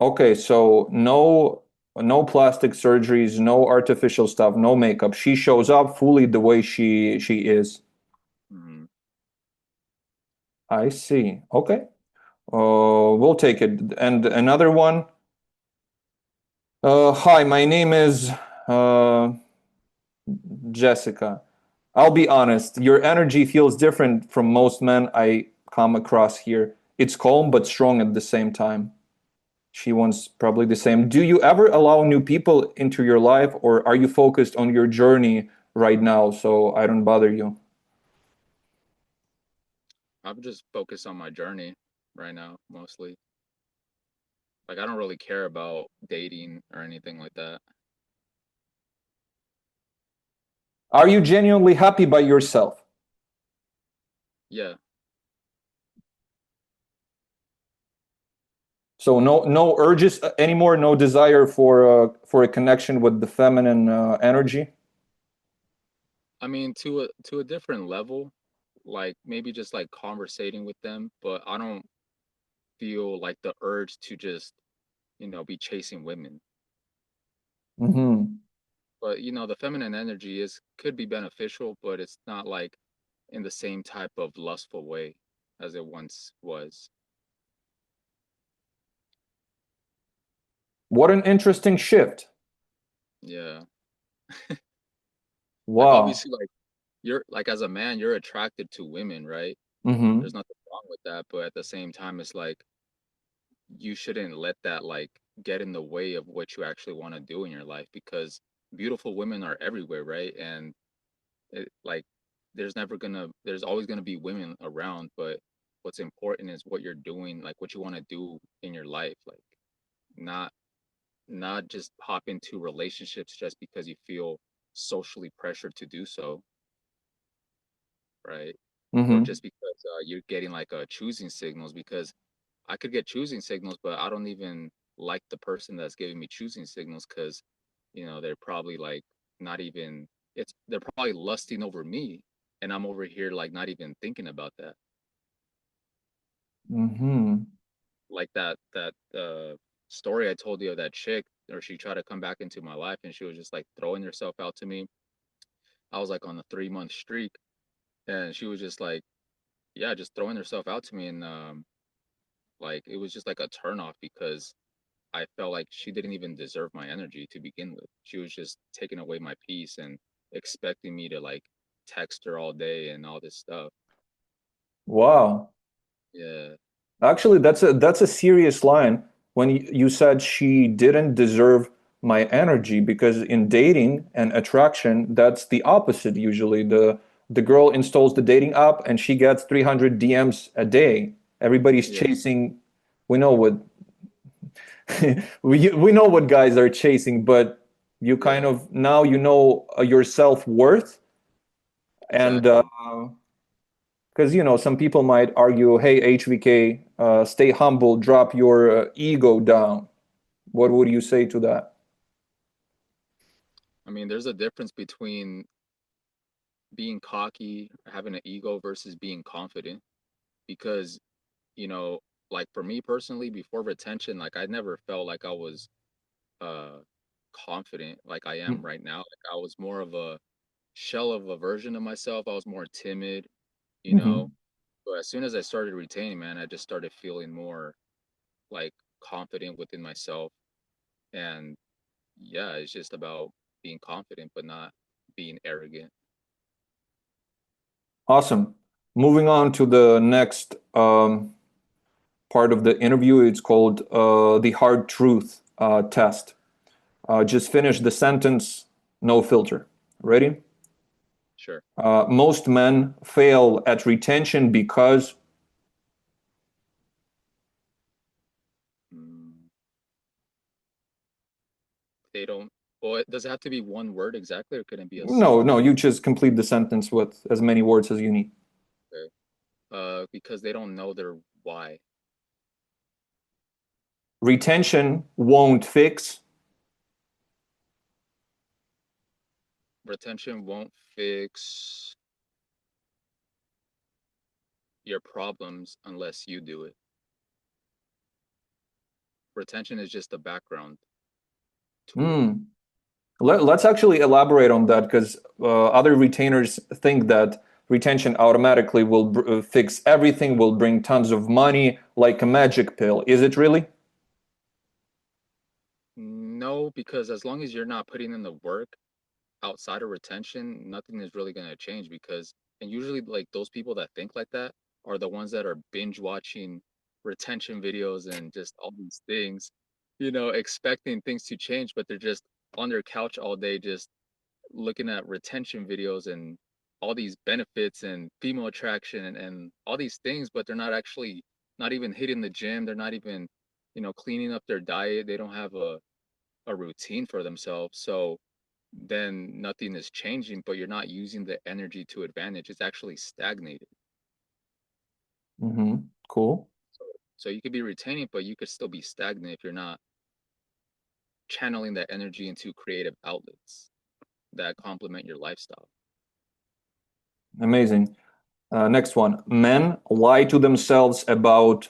Okay, so no plastic surgeries, no artificial stuff, no makeup. She shows up fully the way she is. Mhm. I see. Okay. We'll take it. And another one. Hi, my name is uh, Jessica. I'll be honest, your energy feels different from most men I come across here. It's calm but strong at the same time. She wants probably the same. Do you ever allow new people into your life, or are you focused on your journey right now so I don't bother you? I'm just focused on my journey right now, mostly. Like I don't really care about dating or anything like that. Are you genuinely happy by yourself? Yeah. So no urges anymore, no desire for a connection with the feminine energy. I mean, to a different level, like maybe just like conversating with them, but I don't feel like the urge to just, be chasing women. Hmm. But the feminine energy is could be beneficial, but it's not like in the same type of lustful way as it once was. What an interesting shift. Yeah. Like Wow. obviously, like you're like as a man, you're attracted to women, right? Hmm. There's nothing wrong with that, but at the same time, it's like you shouldn't let that like get in the way of what you actually want to do in your life, because beautiful women are everywhere, right? And like there's always gonna be women around, but what's important is what you're doing, like what you want to do in your life, like not not just hop into relationships just because you feel socially pressured to do so, right? Or Mm-hmm. just because you're getting like choosing signals, because I could get choosing signals, but I don't even like the person that's giving me choosing signals, because they're probably like not even they're probably lusting over me, and I'm over here like not even thinking about that. Mm-hmm. Like that story I told you of that chick, or she tried to come back into my life and she was just like throwing herself out to me. I was like on a 3 month streak, and she was just like, yeah, just throwing herself out to me, and like it was just like a turn off, because I felt like she didn't even deserve my energy to begin with. She was just taking away my peace and expecting me to like text her all day and all this stuff. Wow. Yeah, Actually, that's a serious line when you said she didn't deserve my energy, because in dating and attraction, that's the opposite usually. The girl installs the dating app and she gets 300 DMs a day. Everybody's yeah, chasing. We know what we know what guys are chasing, but you kind yeah, of now you know your self-worth. And exactly. because some people might argue, hey, HVK, stay humble, drop your ego down. What would you say to that? I mean, there's a difference between being cocky, having an ego, versus being confident. Because, you know, like for me personally, before retention, like I never felt like I was uh confident like I am right now. Like I was more of a shell of a version of myself. I was more timid, you know. Mm-hmm. But as soon as I started retaining, man, I just started feeling more like confident within myself. And yeah, it's just about being confident, but not being arrogant. Awesome. Moving on to the next part of the interview. It's called the hard truth test. Just finish the sentence, no filter. Ready? Sure. Most men fail at retention because Mm, they don't. Well, does it have to be one word exactly, or can it be a no, no, sentence? you just complete the sentence with as many words as you need. Okay. Because they don't know their why. Retention won't fix. Retention won't fix your problems unless you do it. Retention is just a background tool. Hmm. Let's actually elaborate on that, because other retainers think that retention automatically will fix everything, will bring tons of money like a magic pill. Is it really? No, because as long as you're not putting in the work outside of retention, nothing is really going to change. Because, and usually, like those people that think like that are the ones that are binge watching retention videos and just all these things, expecting things to change, but they're just on their couch all day, just looking at retention videos and all these benefits and female attraction and all these things, but they're not actually not even hitting the gym. They're not even, cleaning up their diet. They don't have a routine for themselves. So then nothing is changing, but you're not using the energy to advantage. It's actually stagnated. Mm-hmm. Cool. So, so you could be retaining, but you could still be stagnant if you're not channeling that energy into creative outlets that complement your lifestyle. Amazing. Next one. Men lie to themselves about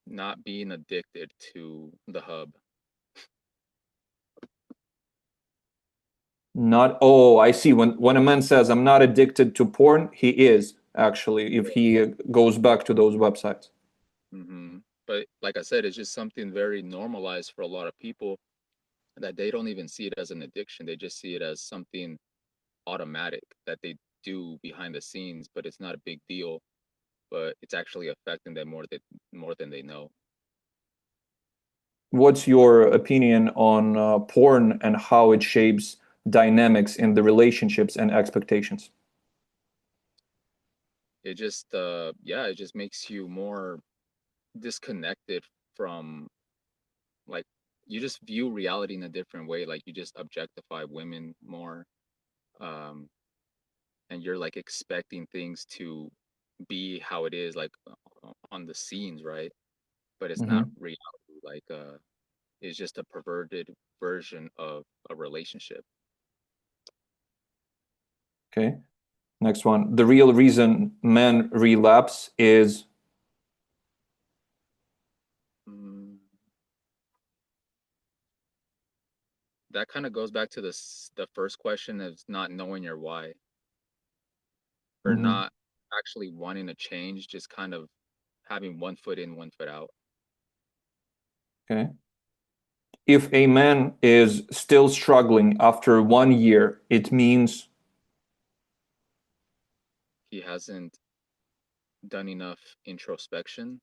Not being addicted to the hub. not. Oh, I see. When a man says, I'm not addicted to porn, he is actually, if he goes back to those websites. But like I said, it's just something very normalized for a lot of people, that they don't even see it as an addiction. They just see it as something automatic that they do behind the scenes, but it's not a big deal. but it's actually affecting them more than they know. What's your opinion on porn and how it shapes dynamics in the relationships and expectations? It just it just makes you more disconnected from, like, you just view reality in a different way. Like, you just objectify women more, um and you're like expecting things to be how it is, like, on the scenes, right? But it's not Hmm. reality. Like, it's just a perverted version of a relationship. Okay. Next one. The real reason men relapse is Mm, that kind of goes back to the first question of not knowing your why, or Mhm. not actually wanting to change, just kind of having one foot in, one foot out. Okay. If a man is still struggling after 1 year, it means He hasn't done enough introspection.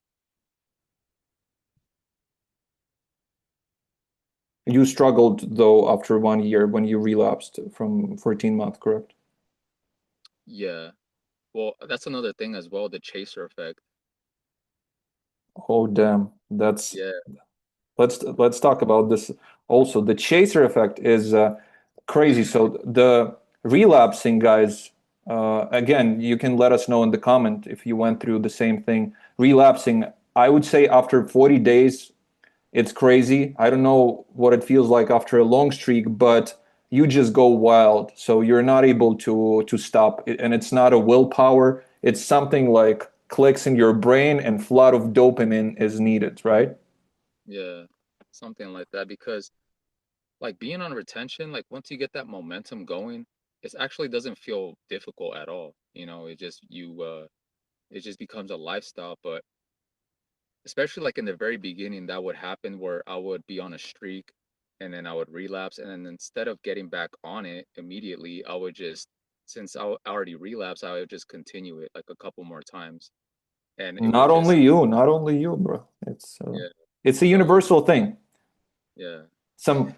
you struggled though after 1 year when you relapsed from 14 month, correct? Yeah. Well, that's another thing as well, the chaser effect. Oh damn. That's Yeah. let's talk about this also. The chaser effect is crazy. So the relapsing guys, again, you can let us know in the comment if you went through the same thing. Relapsing, I would say after 40 days, it's crazy. I don't know what it feels like after a long streak, but you just go wild. So you're not able to stop. And it's not a willpower. It's something like clicks in your brain and flood of dopamine is needed, right? Yeah. Something like that. Because, like, being on retention, like, once you get that momentum going, it actually doesn't feel difficult at all. It just becomes a lifestyle. But especially like in the very beginning, that would happen where I would be on a streak and then I would relapse. And then instead of getting back on it immediately, I would just, since I already relapsed, I would just continue it like a couple more times. And it would just, Not only you, bro. yeah. It's a So, universal thing. yeah. Some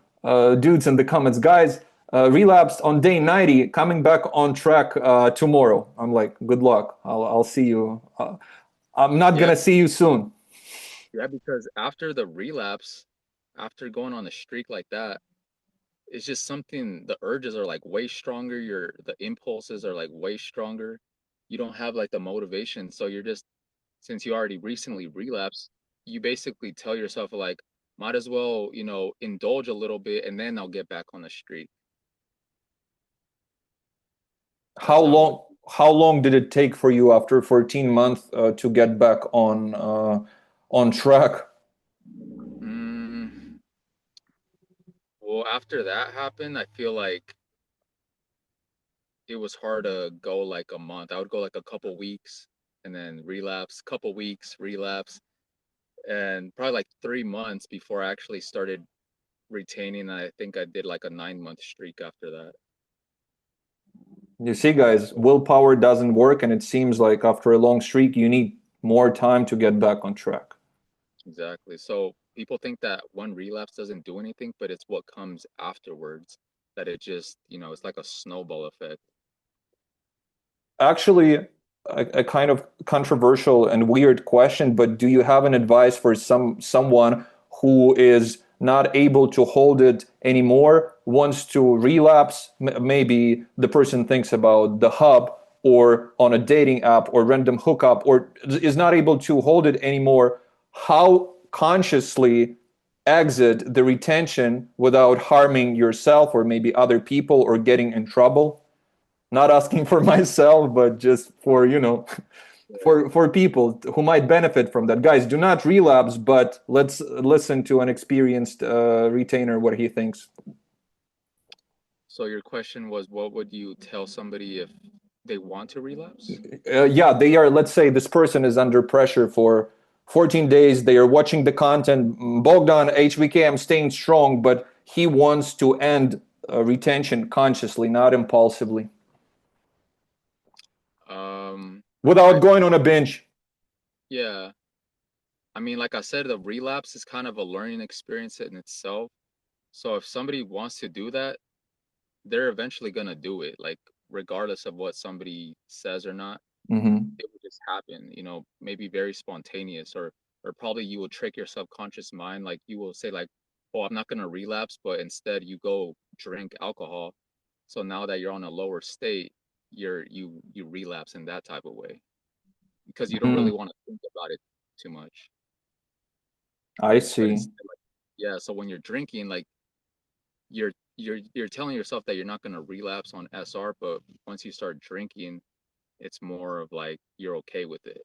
dudes in the comments, guys, relapsed on day 90, coming back on track tomorrow. I'm like, good luck. I'll see you. I'm not Yeah. gonna see you soon. Yeah. Because after the relapse, after going on a streak like that, it's just something, the urges are like way stronger. The impulses are like way stronger. You don't have like the motivation. So you're just, since you already recently relapsed, you basically tell yourself like, might as well, indulge a little bit and then I'll get back on the street. How That's how it. long? How long did it take for you after 14 months to get back on track? Mm, well, after that happened, I feel like it was hard to go like a month. I would go like a couple weeks and then relapse, couple weeks, relapse, and probably like 3 months before I actually started retaining. I think I did like a 9 month streak after that. You see, guys, willpower doesn't work, and it seems like after a long streak, you need more time to get back on track. Exactly. So people think that one relapse doesn't do anything, but it's what comes afterwards that it just, it's like a snowball effect. Actually, a kind of controversial and weird question, but do you have an advice for someone who is not able to hold it anymore, wants to relapse? Maybe the person thinks about the hub or on a dating app or random hookup, or is not able to hold it anymore. How consciously exit the retention without harming yourself or maybe other people or getting in trouble? Not asking for myself, but just for Yeah. for people who might benefit from that. Guys, do not relapse, but let's listen to an experienced retainer what he thinks. So your question was, what would you tell somebody if they want to relapse? Yeah, they are. Let's say this person is under pressure for 14 days. They are watching the content. Bogdan, HVK, I'm staying strong, but he wants to end retention consciously, not impulsively, Um, without I going on a binge. Yeah. I mean, like I said, the relapse is kind of a learning experience in itself. So if somebody wants to do that, they're eventually gonna do it, like regardless of what somebody says or not. Mm-hmm. It would just happen, maybe very spontaneous, or probably you will trick your subconscious mind, like you will say like, oh, I'm not gonna relapse, but instead you go drink alcohol. So now that you're on a lower state, you relapse in that type of way because you don't really want to think about it too much. I But see. instead, like, yeah, so when you're drinking, like you're telling yourself that you're not gonna relapse on SR, but once you start drinking, it's more of like you're okay with it.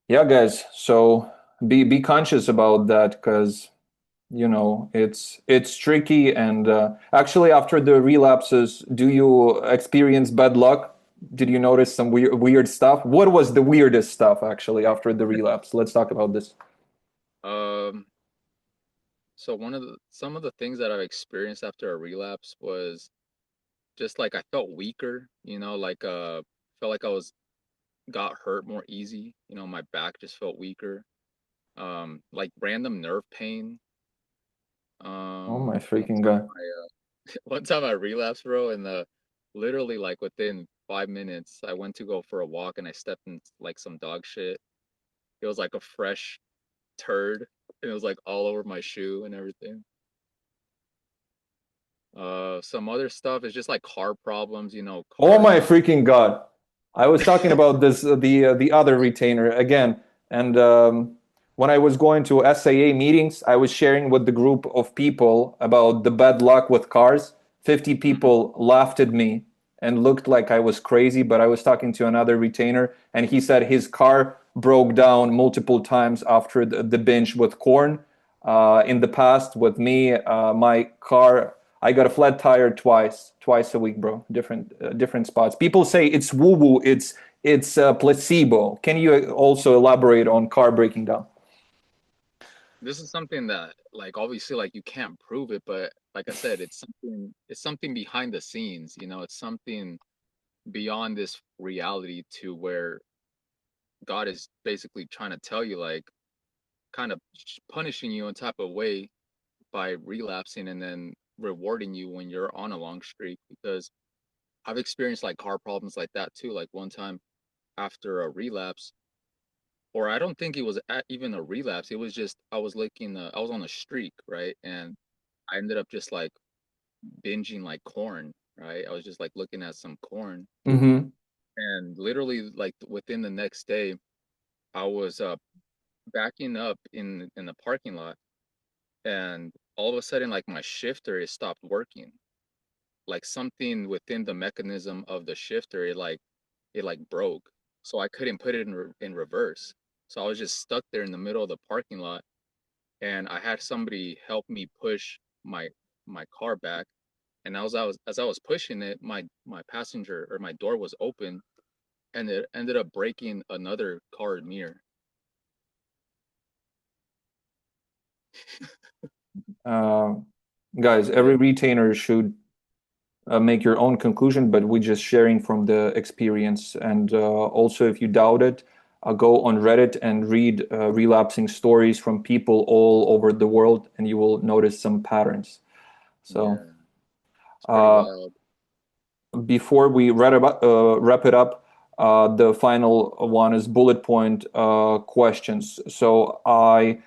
Yeah, guys. So be conscious about that because it's tricky. And actually, after the relapses, do you experience bad luck? Did you notice some weird stuff? What was the weirdest stuff actually after the relapse? Let's talk about this. Um, so some of the things that I've experienced after a relapse was just like I felt weaker, like felt like I was got hurt more easy. My back just felt weaker. Like random nerve pain. Oh my One freaking time god! one time I relapsed, bro, and literally like within 5 minutes, I went to go for a walk and I stepped in like some dog shit. It was like a fresh turd, and it was like all over my shoe and everything. Some other stuff is just like car problems, Oh cars my not. freaking god! I was talking about this the other retainer again, and when I was going to SAA meetings, I was sharing with the group of people about the bad luck with cars. 50 Mhm. people laughed at me and looked like I was crazy, but I was talking to another retainer, and he said his car broke down multiple times after the binge with corn. In the past, with me, my car, I got a flat tire twice a week, bro. Different spots. People say it's woo woo. It's placebo. Can you also elaborate on car breaking down? This is something that like obviously like you can't prove it, but like I said, it's something behind the scenes, it's something beyond this reality to where God is basically trying to tell you like kind of punishing you in type of way by relapsing and then rewarding you when you're on a long streak because I've experienced like car problems like that too. Like one time after a relapse, or I don't think it was even a relapse. It was just I was on a streak, right? And I ended up just like binging like corn, right? I was just like looking at some corn, Mm-hmm. and literally like within the next day, I was backing up in the parking lot, and all of a sudden like my shifter it stopped working. Like something within the mechanism of the shifter it like broke, so I couldn't put it in reverse. So I was just stuck there in the middle of the parking lot, and I had somebody help me push my car back. And as I was pushing it, my passenger or my door was open, and it ended up breaking another car mirror. Uh, Guys, Yeah, every retainer should make your own conclusion, but we're just sharing from the experience. And also, if you doubt it, go on Reddit and read relapsing stories from people all over the world, and you will notice some patterns. So, yeah, it's pretty uh, wild. before we wrap it up, the final one is bullet point questions. So, I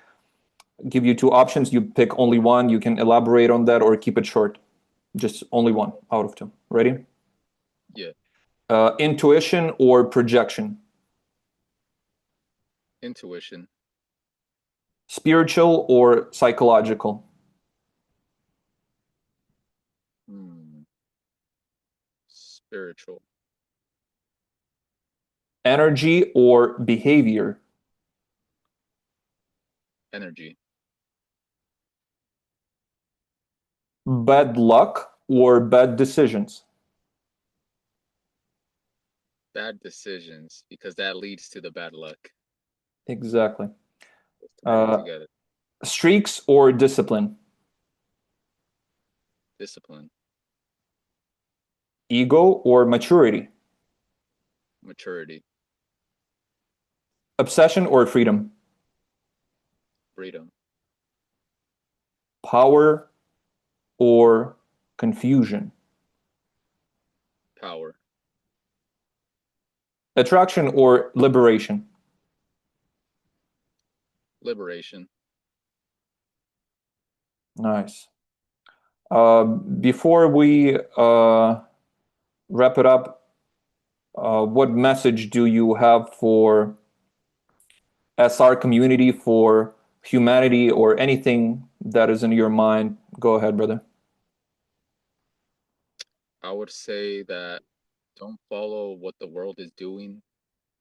give you two options. You pick only one. You can elaborate on that or keep it short. Just only one out of two. Ready? Yeah, Intuition or projection, intuition. spiritual or psychological, Hmm. Spiritual. energy or behavior, Energy. bad luck or bad decisions. Bad decisions because that leads to the bad luck. Exactly. It's tied Uh, together. Streaks or discipline, Discipline. ego or maturity, Maturity. Obsession or freedom? Freedom. Power or confusion? Power. Attraction or liberation? Liberation. Nice. Before we wrap it up, what message do you have for SR community, for humanity, or anything that is in your mind? Go ahead, brother. I would say that don't follow what the world is doing,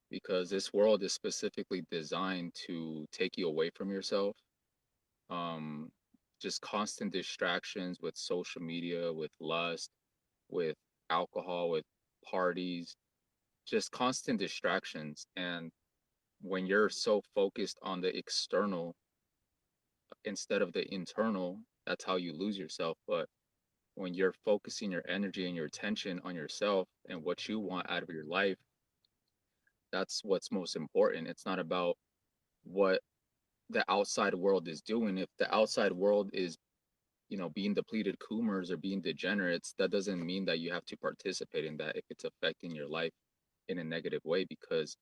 because this world is specifically designed to take you away from yourself. Um, just constant distractions with social media, with lust, with alcohol, with parties, just constant distractions. And when you're so focused on the external instead of the internal, that's how you lose yourself. But when you're focusing your energy and your attention on yourself and what you want out of your life, that's what's most important. It's not about what the outside world is doing. If the outside world is, being depleted coomers or being degenerates, that doesn't mean that you have to participate in that if it's affecting your life in a negative way, because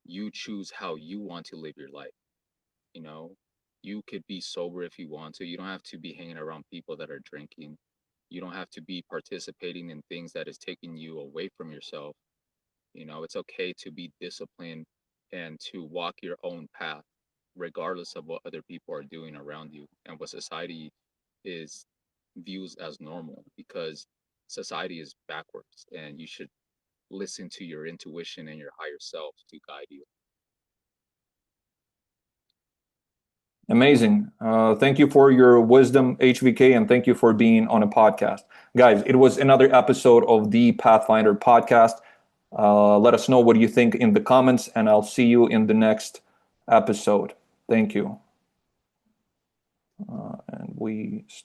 you choose how you want to live your life. You know, you could be sober if you want to. You don't have to be hanging around people that are drinking. You don't have to be participating in things that is taking you away from yourself. It's okay to be disciplined and to walk your own path, regardless of what other people are doing around you and what society is views as normal, because society is backwards and you should listen to your intuition and your higher self to guide you. Amazing. Thank you for your wisdom, HVK, and thank you for being on a podcast. Guys, it was another episode of the Pathfinder Podcast. Let us know what you think in the comments, and I'll see you in the next episode. Thank you. And we stop.